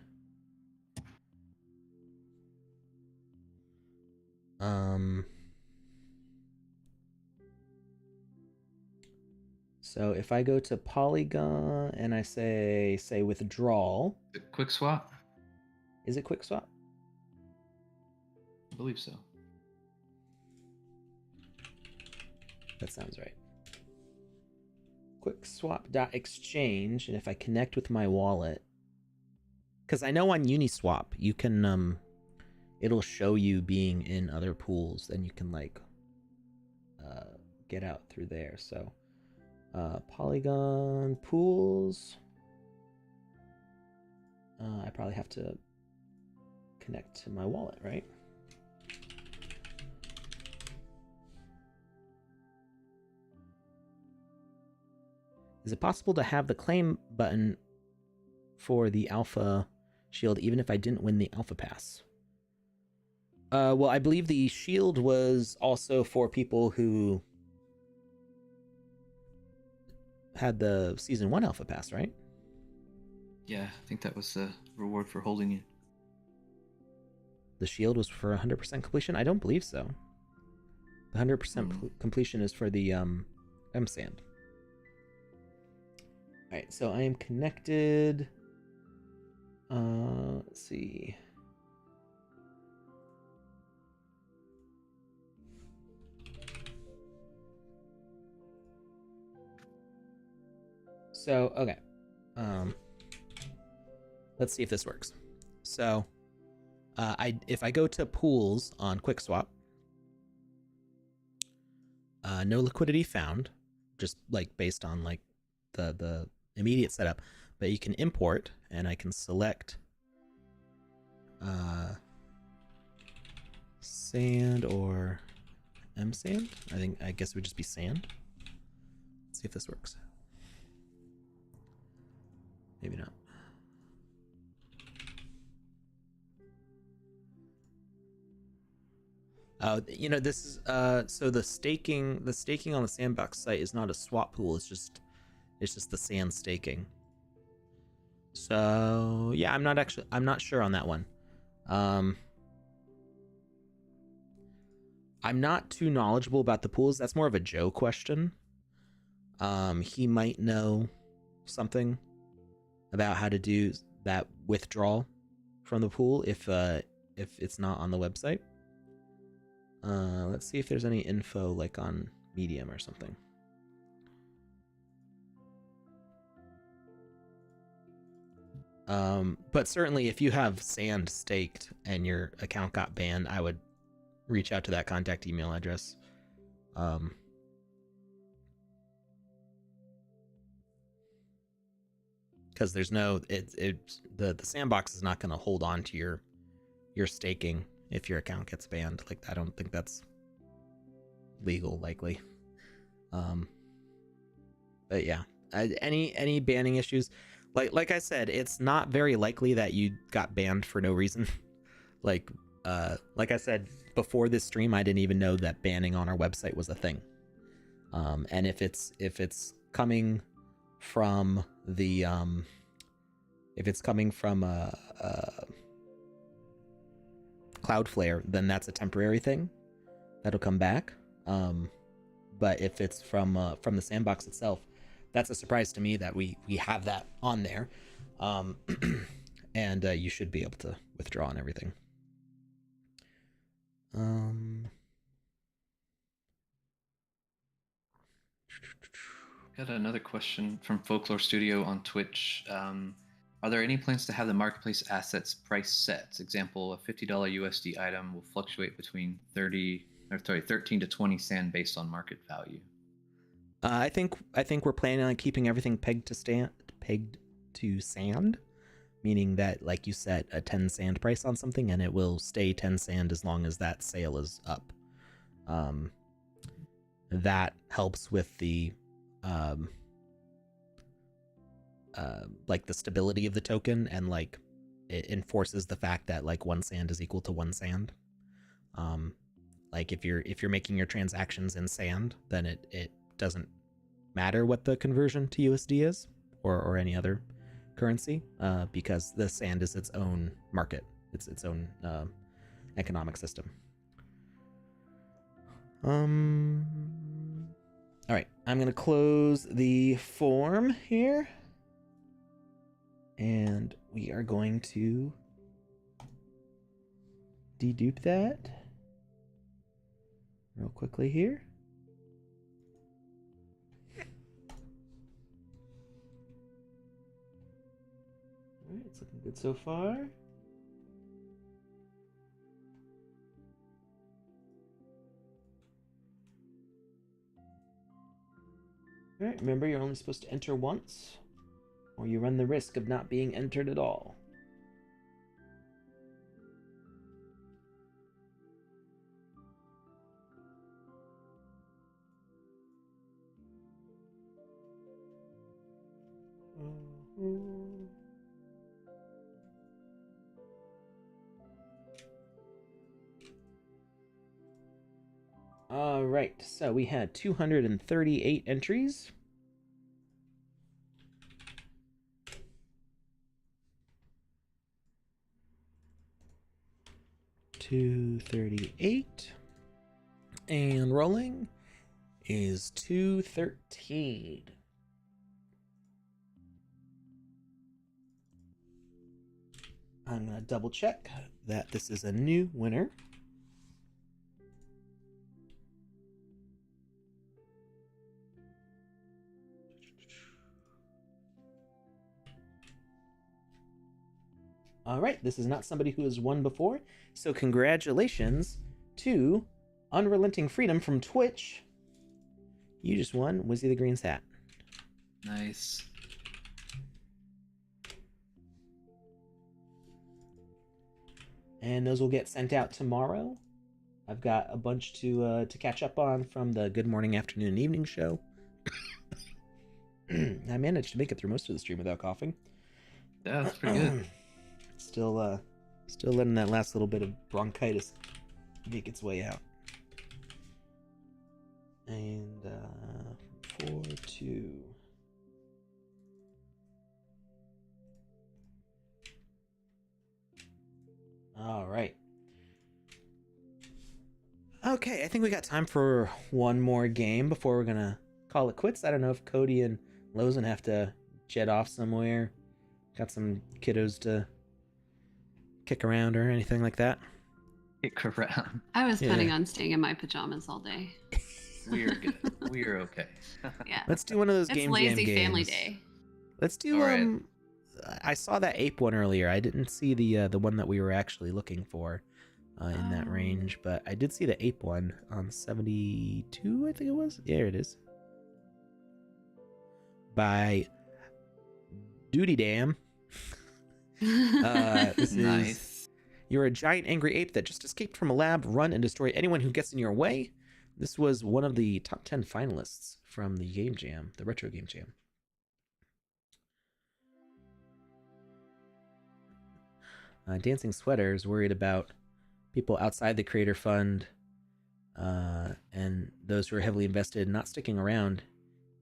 so if I go to Polygon and I say withdrawal, Quick swap? Is it quick swap? I believe so. That sounds right. Quickswap.exchange, and if I connect with my wallet, because I know on Uniswap you can it'll show you being in other pools, and you can like get out through there. So Polygon pools, I probably have to connect to my wallet, right? Is it possible to have the claim button for the alpha shield even if I didn't win the alpha pass? Well, I believe the shield was also for people who had the season 1 alpha pass, right? Yeah, I think that was the reward for holding it. The shield was for 100% completion? I don't believe so. The 100% completion is for the M-Sand. Alright, so I am connected. Let's see. So, okay. Let's see if this works. So, if I go to pools on QuickSwap, no liquidity found, just like based on like the immediate setup, but you can import, and I can select sand or M sand. I guess it would just be sand. Let's see if this works. Maybe not. This is so the staking on the Sandbox site is not a swap pool, it's just the sand staking. So yeah, I'm not sure on that one. I'm not too knowledgeable about the pools. That's more of a Joe question. He might know something about how to do that withdrawal from the pool if it's not on the website. Let's see if there's any info like on Medium or something. But certainly if you have sand staked and your account got banned, I would reach out to that contact email address. because there's no the sandbox is not going to hold on to your staking if your account gets banned. Like, I don't think that's legal, likely. But yeah, any banning issues, like I said, it's not very likely that you got banned for no reason. like I said before this stream, I didn't even know that banning on our website was a thing. And if it's coming from the Cloudflare, then that's a temporary thing that'll come back. But if it's from the sandbox itself, that's a surprise to me that we have that on there. And you should be able to withdraw and everything. Got another question from Folklore Studio on Twitch. Are there any plans to have the marketplace assets price set? Example, a $50 USD item will fluctuate between 13 to 20 sand based on market value. I think we're planning on keeping everything pegged to sand, meaning that, like you set a 10 sand price on something and it will stay 10 sand as long as that sale is up. That helps with the like the stability of the token, and like it enforces the fact that like 1 sand is equal to 1 sand. Like if you're making your transactions in sand, then it doesn't matter what the conversion to USD is or any other currency, because the sand is its own market. It's its own economic system. All right, I'm gonna close the form here, and we are going to dedupe that real quickly here. All right, it's looking good so far. All right, remember, you're only supposed to enter once, or you run the risk of not being entered at all. All right, so we had 238 entries. $238, and rolling is 213. I'm gonna double check that this is a new winner. All right, this is not somebody who has won before, so congratulations to Unrelenting Freedom from Twitch. You just won Wizzy the Green's hat. Nice. And those will get sent out tomorrow. I've got a bunch to catch up on from the Good Morning, Afternoon, and Evening show. I managed to make it through most of the stream without coughing. Yeah, that's pretty good. Still letting that last little bit of bronchitis make its way out. And 4-2. All right. Okay, I think we got time for one more game before we're gonna call it quits. I don't know if Cody and Lozen have to jet off somewhere. Got some kiddos to kick around or anything like that. Kick around. I was planning on staying in my pajamas all day. We're good. We're okay. Yeah. Let's do one of those It's game lazy games. family day. Let's do All right. I saw that ape one earlier. I didn't see the one that we were actually looking for in that range, but I did see the ape one on 72, I think it was. Yeah, it is. By Duty damn. This Nice. is, you're a giant angry ape that just escaped from a lab. Run and destroy anyone who gets in your way. This was one of the top 10 finalists from the Game Jam, the Retro Game Jam. Dancing Sweater is worried about people outside the Creator Fund and those who are heavily invested not sticking around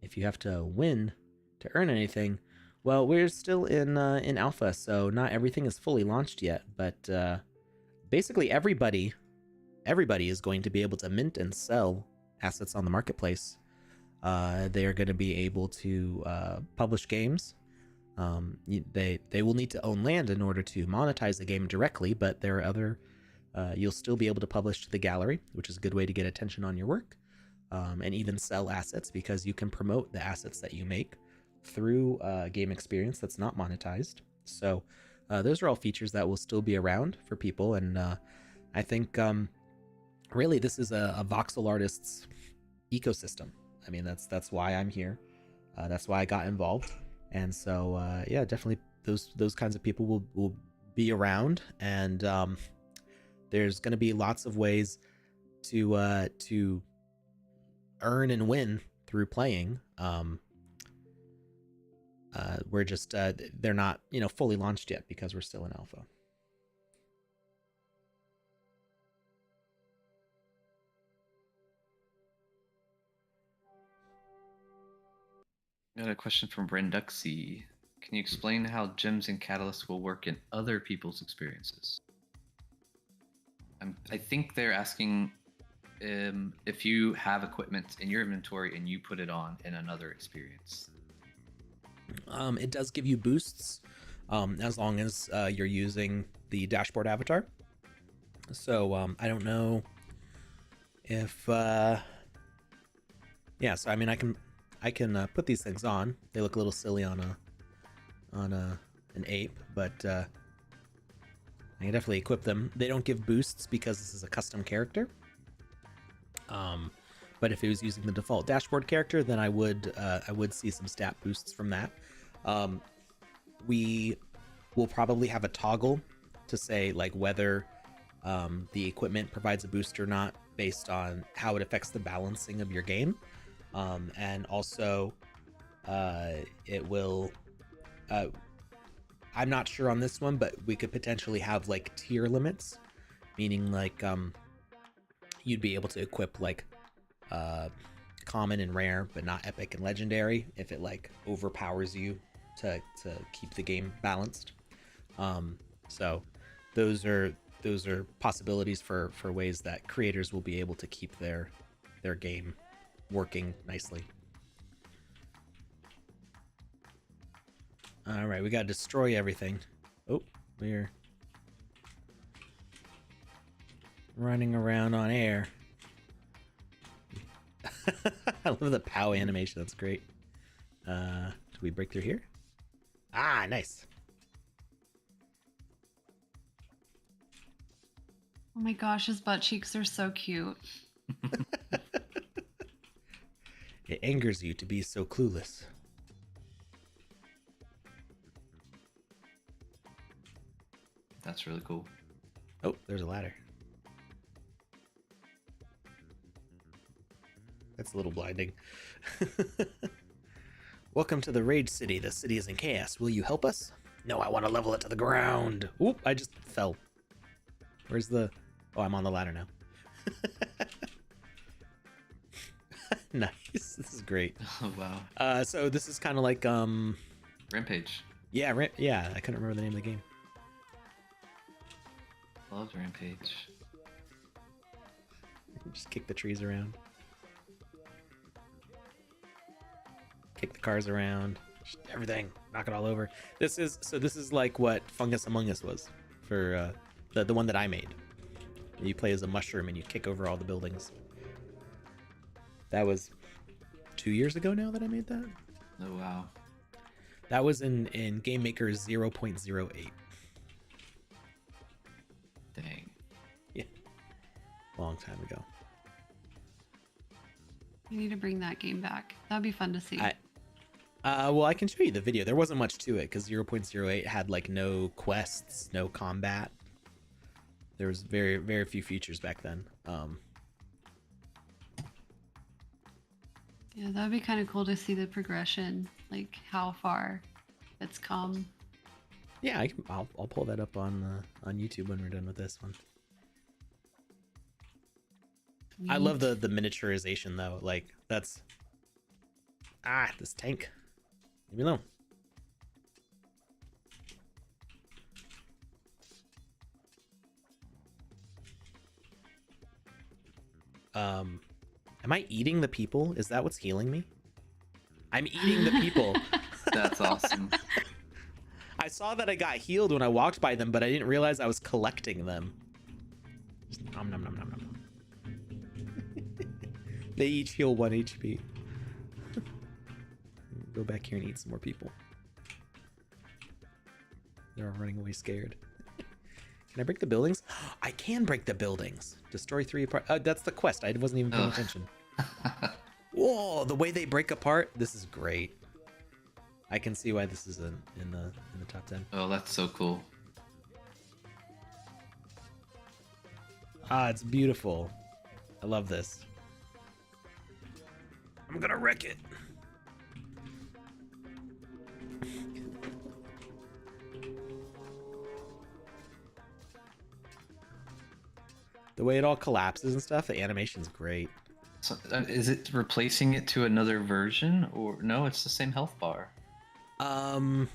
if you have to win to earn anything. Well, we're still in alpha, so not everything is fully launched yet, but basically everybody is going to be able to mint and sell assets on the marketplace. They are going to be able to publish games. They will need to own land in order to monetize the game directly, but there are other you'll still be able to publish to the gallery, which is a good way to get attention on your work, and even sell assets because you can promote the assets that you make through game experience that's not monetized. So those are all features that will still be around for people, and I think really this is a voxel artist's ecosystem. I mean, that's why I'm here. That's why I got involved. And so, yeah, definitely those kinds of people will be around, and there's going to be lots of ways to earn and win through playing. We're just they're not fully launched yet because we're still in alpha. Got a question from Brenduxy. Can you explain how gems and catalysts will work in other people's experiences? I think they're asking if you have equipment in your inventory and you put it on in another experience. It does give you boosts as long as you're using the dashboard avatar. So I don't know if yeah. So I mean, I can put these things on. They look a little silly on an ape, but I can definitely equip them. They don't give boosts because this is a custom character. But if it was using the default dashboard character, then I would see some stat boosts from that. We will probably have a toggle to say like whether the equipment provides a boost or not based on how it affects the balancing of your game. And also it will I'm not sure on this one, but we could potentially have like tier limits, meaning like you'd be able to equip like common and rare but not epic and legendary if it like overpowers you to keep the game balanced. So those are possibilities for ways that creators will be able to keep their game working nicely. All right, we got to destroy everything. Oh, we're running around on air. I love the POW animation. That's great. Do we break through here? Ah, nice. Oh my gosh, his butt cheeks are so cute. It angers you to be so clueless. That's really cool. Oh, there's a ladder. That's a little blinding. Welcome to the Rage City. The city is in chaos. Will you help us? No, I want to level it to the ground. Oop, I just fell. Where's the... Oh, I'm on the ladder now. Nice. This is great. Oh, wow. So this is kind of like... Rampage. Yeah, yeah, I couldn't remember the name of the game. Love Rampage. Just kick the trees around. Kick the cars around. Just everything. Knock it all over. This is like what Fungus Among Us was for the one that I made. You play as a mushroom and you kick over all the buildings. That was 2 years ago now that I made that. Oh, wow. That was in Game Maker 0.08. Dang. Yeah. Long time ago. I need to bring that game back. That'd be fun to see. Well, I can show you the video. There wasn't much to it because 0.08 had like no quests, no combat. There was very, very few features back then. Yeah, that would be kind of cool to see the progression, like how far it's come. Yeah, I'll pull that up on YouTube when we're done with this one. I love the miniaturization though. Like that's this tank. Leave me alone. Am I eating the people? Is that what's healing me? I'm eating the people. That's awesome. I saw that I got healed when I walked by them, but I didn't realize I was collecting them. Just nom nom nom nom nom. They each heal 1 HP. Go back here and eat some more people. They're all running away scared. Can I break the buildings? I can break the buildings. Destroy 3 apart. That's the quest. I wasn't even paying attention. Whoa, the way they break apart. This is great. I can see why this is in the top 10. Oh, that's so cool. It's beautiful. I love this. I'm gonna wreck it. The way it all collapses and stuff, the animation's great. So, is it replacing it to another version, or no? It's the same health bar. Or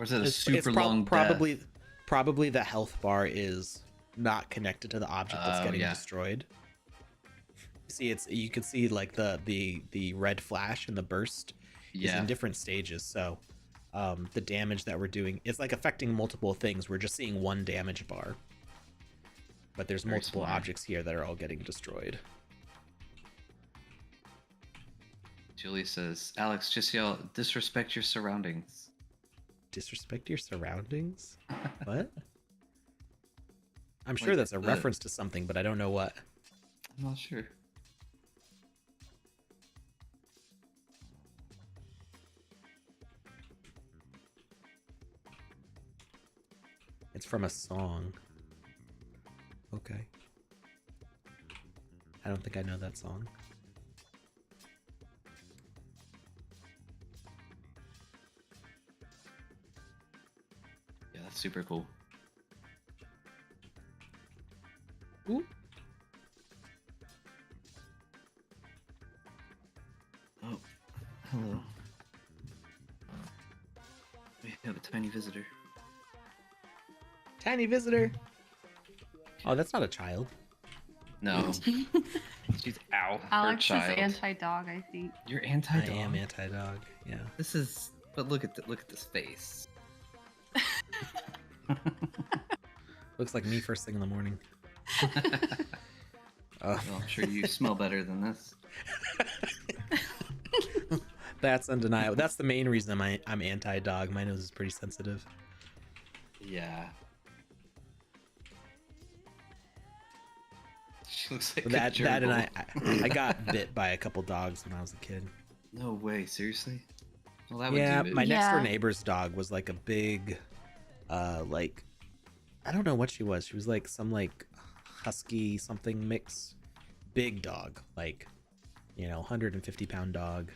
is it a super long probably death? Probably the health bar is not connected to the object that's getting destroyed. See, you can see like the red flash and the burst is in different stages. So the damage that we're doing is like affecting multiple things. We're just seeing one damage bar, but there's multiple objects here that are all getting destroyed. Julie says, Alex, just yell, disrespect your surroundings. Disrespect your surroundings? What? I'm sure that's a reference to something, but I don't know what. I'm not sure. It's from a song. Okay. I don't think I know that song. Yeah, that's super cool. Ooh. Oh, hello. We have a tiny visitor. Tiny visitor. Oh, that's not a child. No. She's Alex is her child. anti-dog, I think. You're anti-dog. I am anti-dog. Yeah. This is. But look at this face. Looks like me first thing in the morning. Well, I'm sure you smell better than this. That's undeniable. That's the main reason I'm anti-dog. My nose is pretty sensitive. Yeah. She looks like That and I got bit by a couple dogs when I was a kid. No way, seriously? Well, that would Yeah, do it. my next door neighbor's dog was like a big, like, I don't know what she was. She was like some like husky something mix, big dog, like, 150-pound dog.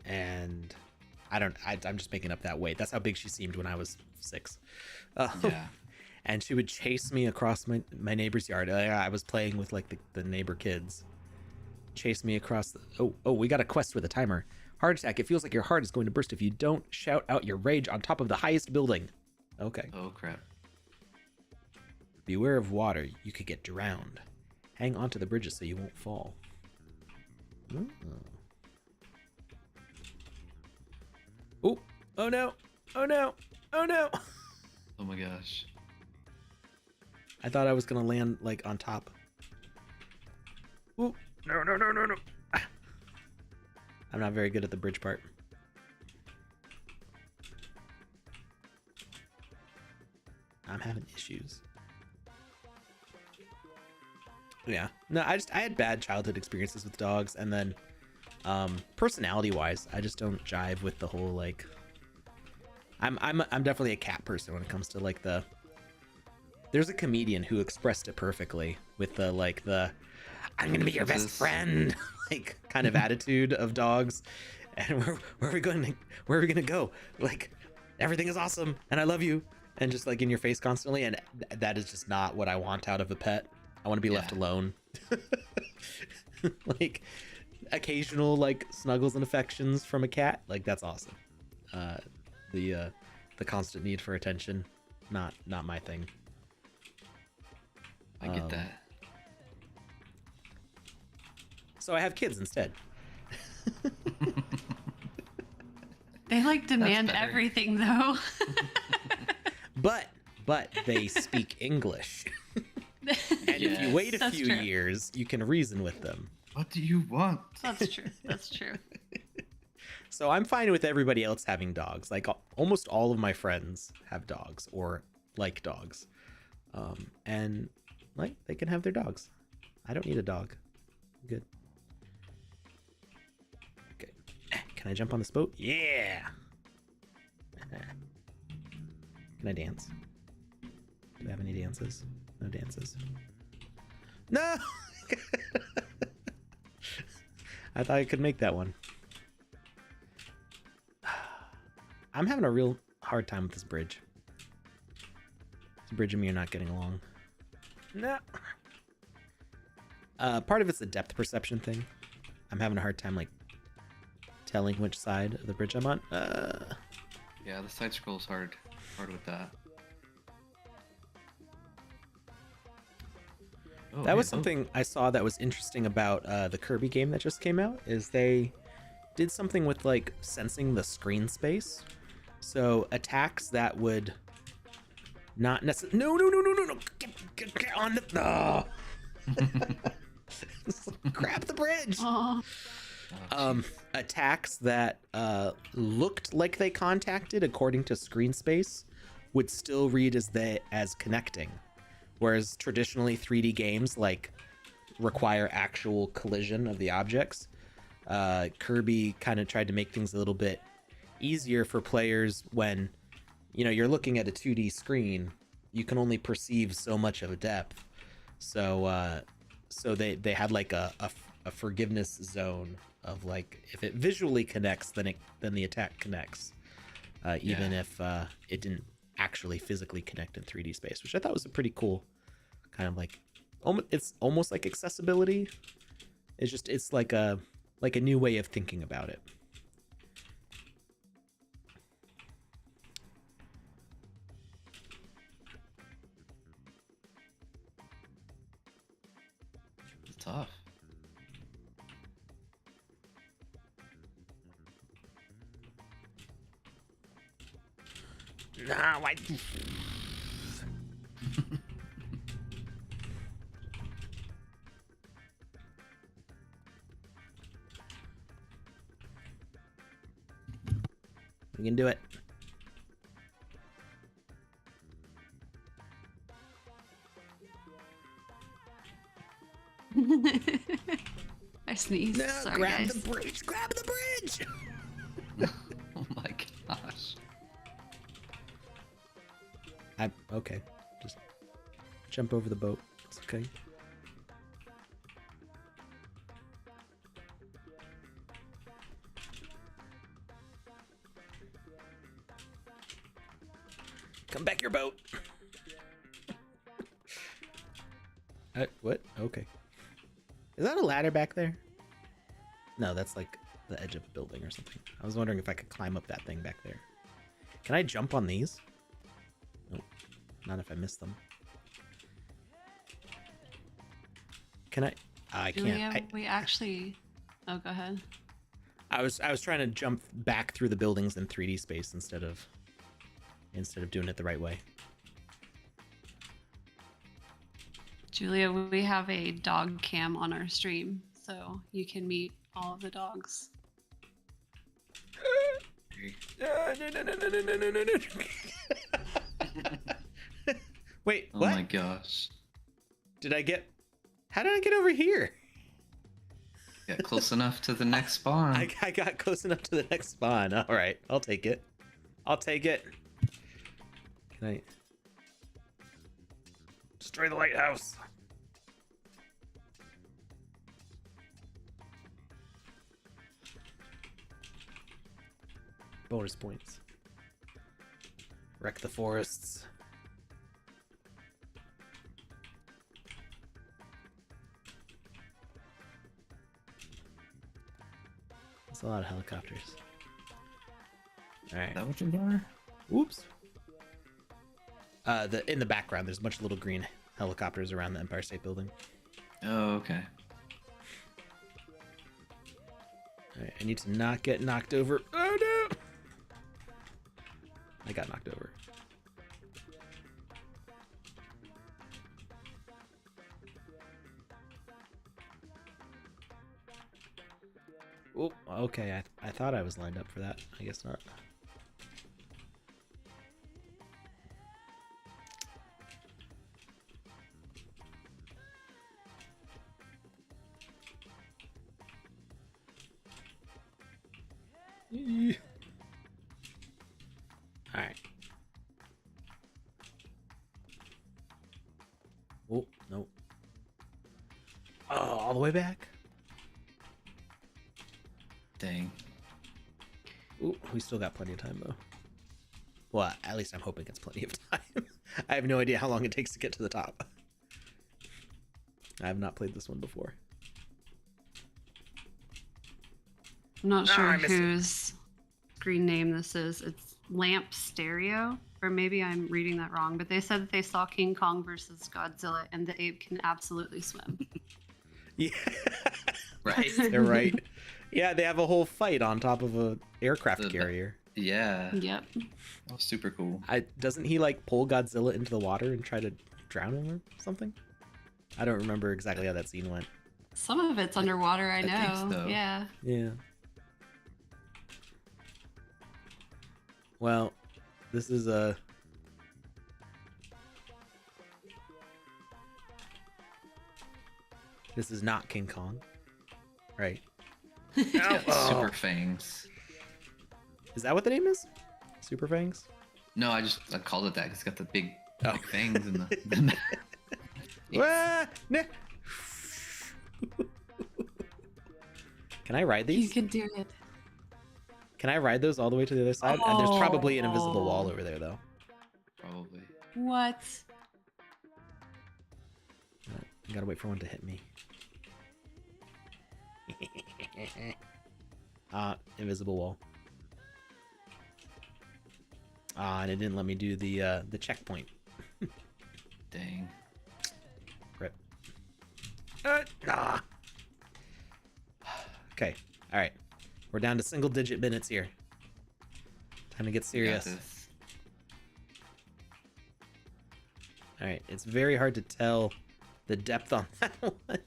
And I'm just making up that weight. That's how big she seemed when I was 6. Yeah. And she would chase me across my neighbor's yard. I was playing with like the neighbor kids. Chase me across oh, we got a quest with a timer. Heart attack. It feels like your heart is going to burst if you don't shout out your rage on top of the highest building. Okay. Oh, crap. Beware of water. You could get drowned. Hang onto the bridges so you won't fall. Oh. Oh no. Oh no. Oh no. Oh my gosh. I thought I was gonna land like on top. Ooh. No. I'm not very good at the bridge part. I'm having issues. Yeah. No, I had bad childhood experiences with dogs, and then Personality wise, I just don't jive with the whole like. I'm definitely a cat person when it comes to like the. There's a comedian who expressed it perfectly with the I'm gonna be your best friend like kind of attitude of dogs, and where are we gonna go? Like everything is awesome and I love you, and just like in your face constantly, and that is just not what I want out of a pet. I want to be left alone. Like occasional like snuggles and affections from a cat, like that's awesome. The constant need for attention, not my thing. I get that. So I have kids instead. They like demand better. everything though. but they speak English. And if you wait a few years, you can reason with them. What do you want? That's true. That's true. So I'm fine with everybody else having dogs. Like almost all of my friends have dogs or like dogs. And like they can have their dogs. I don't need a dog. I'm good. Okay. Can I jump on this boat? Yeah. Can I dance? Do I have any dances? No dances. No! I thought I could make that one. I'm having a real hard time with this bridge. This bridge and me are not getting along. No. Part of it's a depth perception thing. I'm having a hard time like telling which side of the bridge I'm on. Yeah, the side scroll's hard with that. Oh, that was something I saw that was interesting about the Kirby game that just came out, is they did something with like sensing the screen space. So attacks that would not necessarily... No. Get on the... Oh. Grab the bridge. Attacks that looked like they contacted according to screen space would still read as connecting. Whereas traditionally 3D games like require actual collision of the objects. Kirby kind of tried to make things a little bit easier for players when, you know, you're looking at a 2D screen, you can only perceive so much of a depth. So they had like a forgiveness zone of like, if it visually connects, then the attack connects, even if it didn't actually physically connect in 3D space, which I thought was a pretty cool kind of like, it's almost like accessibility. It's like a new way of thinking about it. It's tough. No, I... We can do it. I sneezed. No, Sorry, grab guys. the bridge! Grab the bridge! Oh my gosh. Okay. Just jump over the boat. It's okay. Come back your boat. What? Okay. Is that a ladder back there? No, that's like the edge of a building or something. I was wondering if I could climb up that thing back there. Can I jump on these? Nope. Not if I miss them. Can I? I can't. We actually... Oh, go ahead. I was trying to jump back through the buildings in 3D space instead of doing it the right way. Julia, we have a dog cam on our stream, so you can meet all of the dogs. No. Wait, Oh what? my gosh. How did I get over here? Got close enough to the next spawn. I got close enough to the next spawn. All right, I'll take it. I'll take it. Can I destroy the lighthouse? Bonus points. Wreck the forests. That's a lot of helicopters. All right. Is that what you are? Oops. In the background, there's a bunch of little green helicopters around the Empire State Building. Oh, okay. All right, I need to not get knocked over. Oh no! I got knocked over. Oh, okay. I thought I was lined up for that. I guess not. All right. Oh, no. Oh, all the way back? Dang. Ooh, we still got plenty of time, though. Well, at least I'm hoping it's plenty of time. I have no idea how long it takes to get to the top. I have not played this one before. I'm not sure I missed it. whose screen name this is. It's Lamp Stereo, or maybe I'm reading that wrong, but they said that they saw King Kong versus Godzilla and the ape can absolutely swim. Yeah. Right. They're right. Yeah, they have a whole fight on top of a aircraft The- carrier. Yeah. Yep. That was super cool. Doesn't he like pull Godzilla into the water and try to drown him or something? I don't remember exactly how that scene went. Some of it's underwater, I know. think so. Yeah. Yeah. Well, this is a... This is not King Kong. Right. Oh. Super fangs. Is that what the name is? Super Fangs? No, I called it that because it's got the big, Oh. big fangs in the Ah, nah. Can I ride You these? can do it. Can I ride those all the way to the other side? And there's probably an invisible wall over there, though. Probably. What? I gotta wait for one to hit me. Invisible wall. And it didn't let me do the checkpoint. Dang. Rip. Okay. All right. We're down to single-digit minutes here. Time to get You got serious. this. All right. It's very hard to tell the depth on that one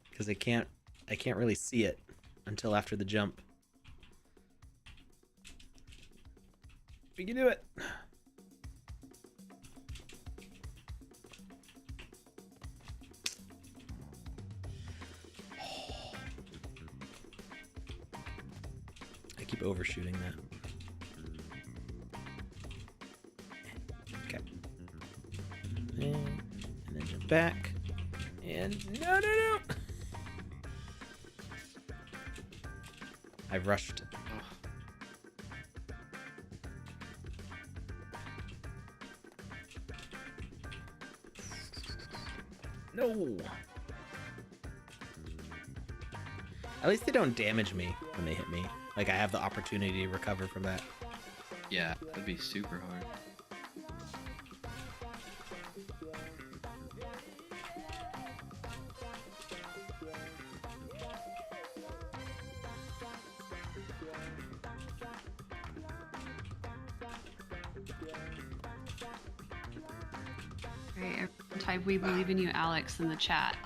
because I can't really see it until after the jump. We can do it. I keep overshooting that. Okay. And then jump back. And no. I rushed. No. At least they don't damage me when they hit me. Like I have the opportunity to recover from that. Yeah, that'd be super hard. Great. Everyone type "We believe in you, Alex" in the chat.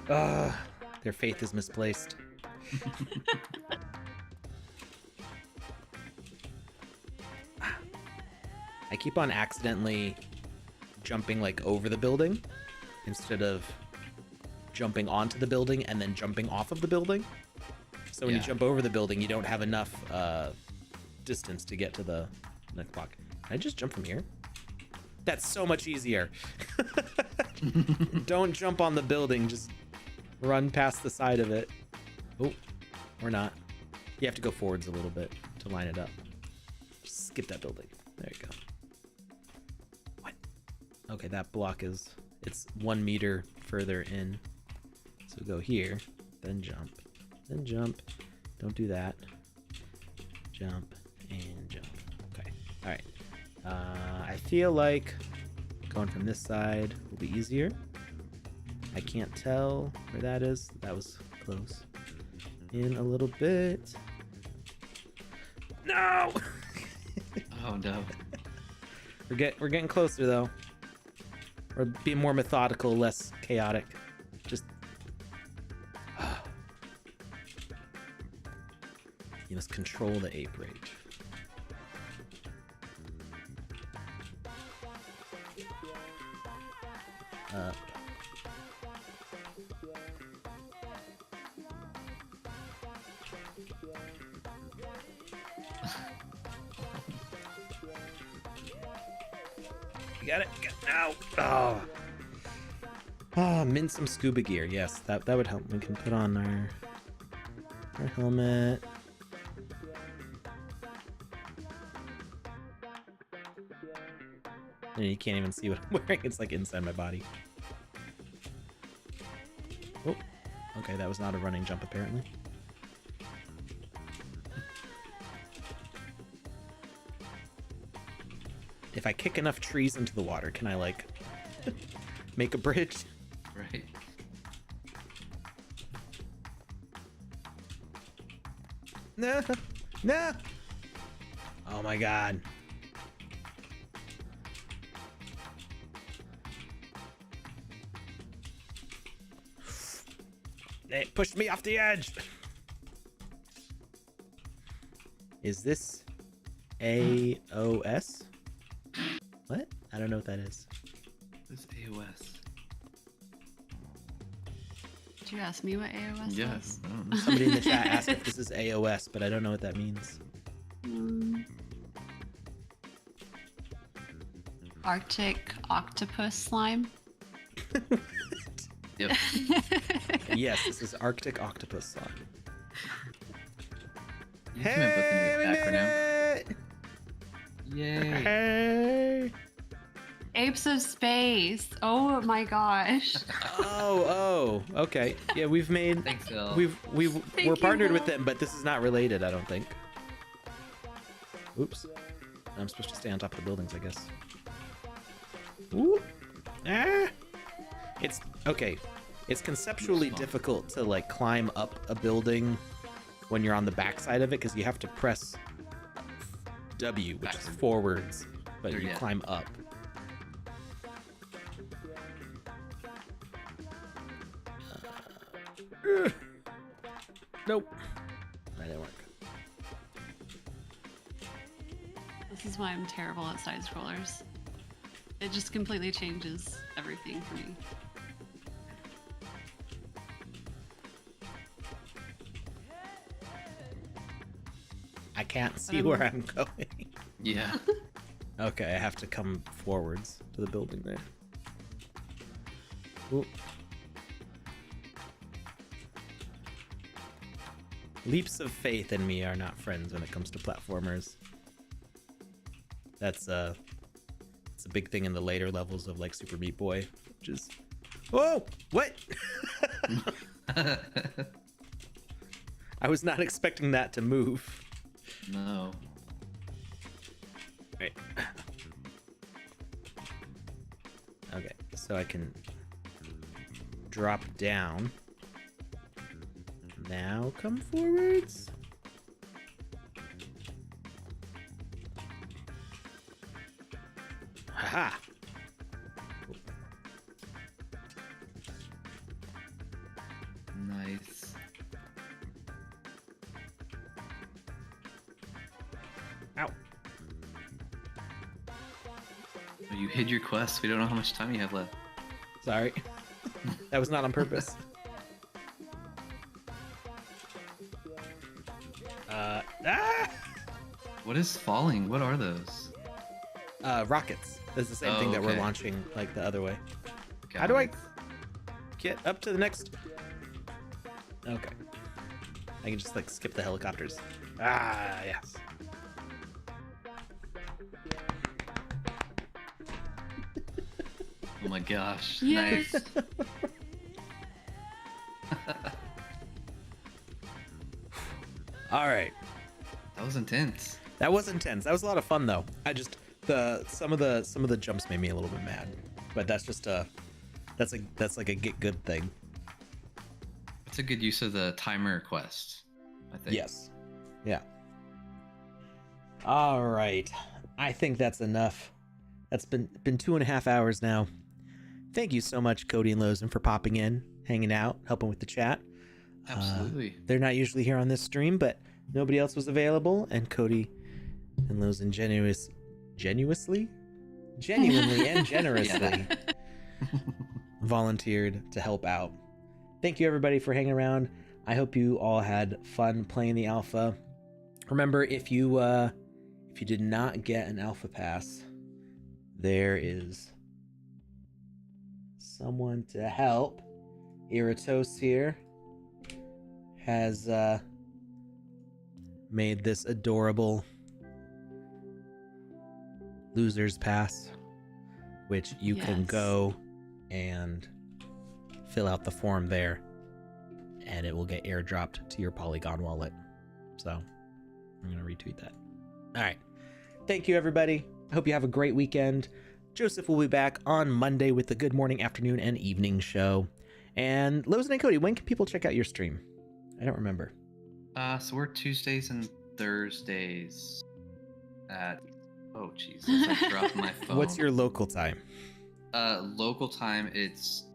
Their faith is misplaced. I keep on accidentally jumping like over the building instead of jumping onto the building and then jumping off of the building. So when you Yeah. jump over the building, you don't have enough distance to get to the next block. Can I just jump from here? That's so much easier. Don't jump on the building, just run past the side of it. Oh, or not. You have to go forwards a little bit to line it up. Just skip that building. There you go. What? Okay, that block it's 1 meter further in. So go here, then jump, then jump. Don't do that. Jump and jump. Okay, all right. I feel like going from this side will be easier. I can't tell where that is. That was close. In a little bit. No! Oh no. We're getting closer though. We're being more methodical, less chaotic. Just you must control the ape rage. Up. You got it. No. Oh. Oh, mint some scuba gear. Yes, that would help. We can put on our helmet. And you can't even see what I'm wearing. It's like inside my body. Oh, okay, that was not a running jump apparently. If I kick enough trees into the water, can I like make a bridge? Right. No, no. Oh my god. It pushed me off the edge. Is this AOS? What? I don't know what that is. This AOS. Did you ask me what AOS is? Yes. I don't know. Somebody in the chat asked if this is AOS, but I don't know what that means. Arctic octopus slime. Yep. Yes, this is Arctic octopus slime. You came up with a new acronym. Yay. Hey! Apes of space. Oh my gosh. Oh, okay. Yeah, we've made Thanks, Phil. we're Thank you, partnered with Will. them, but this is not related, I don't think. Oops. I'm supposed to stay on top of the buildings, I guess. Ooh. Ah. It's okay. It's conceptually difficult to like climb up a building when you're on the backside of it because you have to press W, which is Backward. forwards, but There, you yeah. climb up. Nope. That didn't work. This is why I'm terrible at side scrollers. It just completely changes everything for me. I can't see where I'm going. Yeah. Okay, I have to come forwards to the building there. Ooh. Leaps of faith in me are not friends when it comes to platformers. It's a big thing in the later levels of like Super Meat Boy, which is whoa, what? I was not expecting that to move. No. Right. Okay, so I can drop down. Now come forwards. Haha. Nice. Ow. Oh, you hid your quest. We don't know how much time you have left. Sorry. That was not on purpose. Ah! What is falling? What are those? Rockets. It's the same thing that we're okay. launching like the other way. Got How do I it. get up to the next? Okay. I can just like skip the helicopters. Ah, yes. Oh my gosh. Yes. Nice. All right. That was intense. That was intense. That was a lot of fun though. I just some of the jumps made me a little bit mad. But that's just that's like a get good thing. It's a good use of the timer quest, I think. Yes. Yeah. All right. I think that's enough. That's been 2.5 hours now. Thank you so much, Cody and Lozen, for popping in, hanging out, helping with the chat. Absolutely. They're not usually here on this stream, but nobody else was available, and Cody and Lozen genuinely and generously volunteered to help out. Thank you everybody for hanging around. I hope you all had fun playing the alpha. Remember, if you did not get an alpha pass, there is someone to help. Iratos here has made this adorable losers pass, which you can Yes. go and fill out the form there, and it will get airdropped to your Polygon wallet. So I'm gonna retweet that. All right, thank you everybody. I hope you have a great weekend. Joseph will be back on Monday with the good morning, afternoon, and evening show. And Lozen and Cody, when can people check out your stream? I don't remember. So we're Tuesdays and Thursdays at oh jeez, I dropped my phone. What's your local time? Local time? It's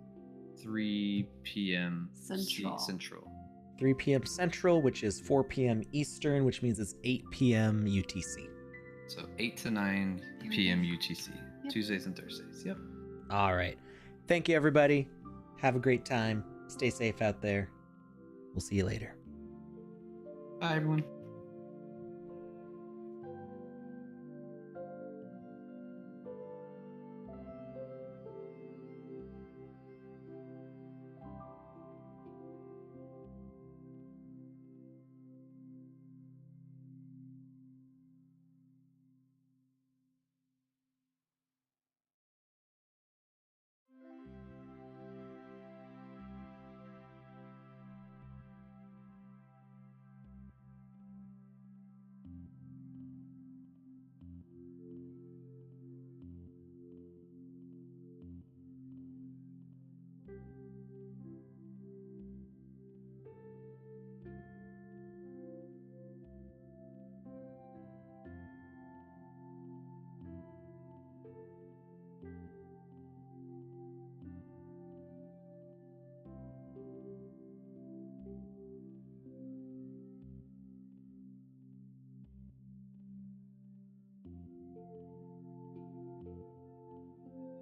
3 p.m. Central. Central. 3 p.m. Central, which is 4 p.m. Eastern, which means it's 8 p.m. UTC. So 8 to 9 p.m. UTC. Yep. Tuesdays and Thursdays. Yep. All right. Thank you, everybody. Have a great time. Stay safe out there. We'll see you later. Bye, everyone.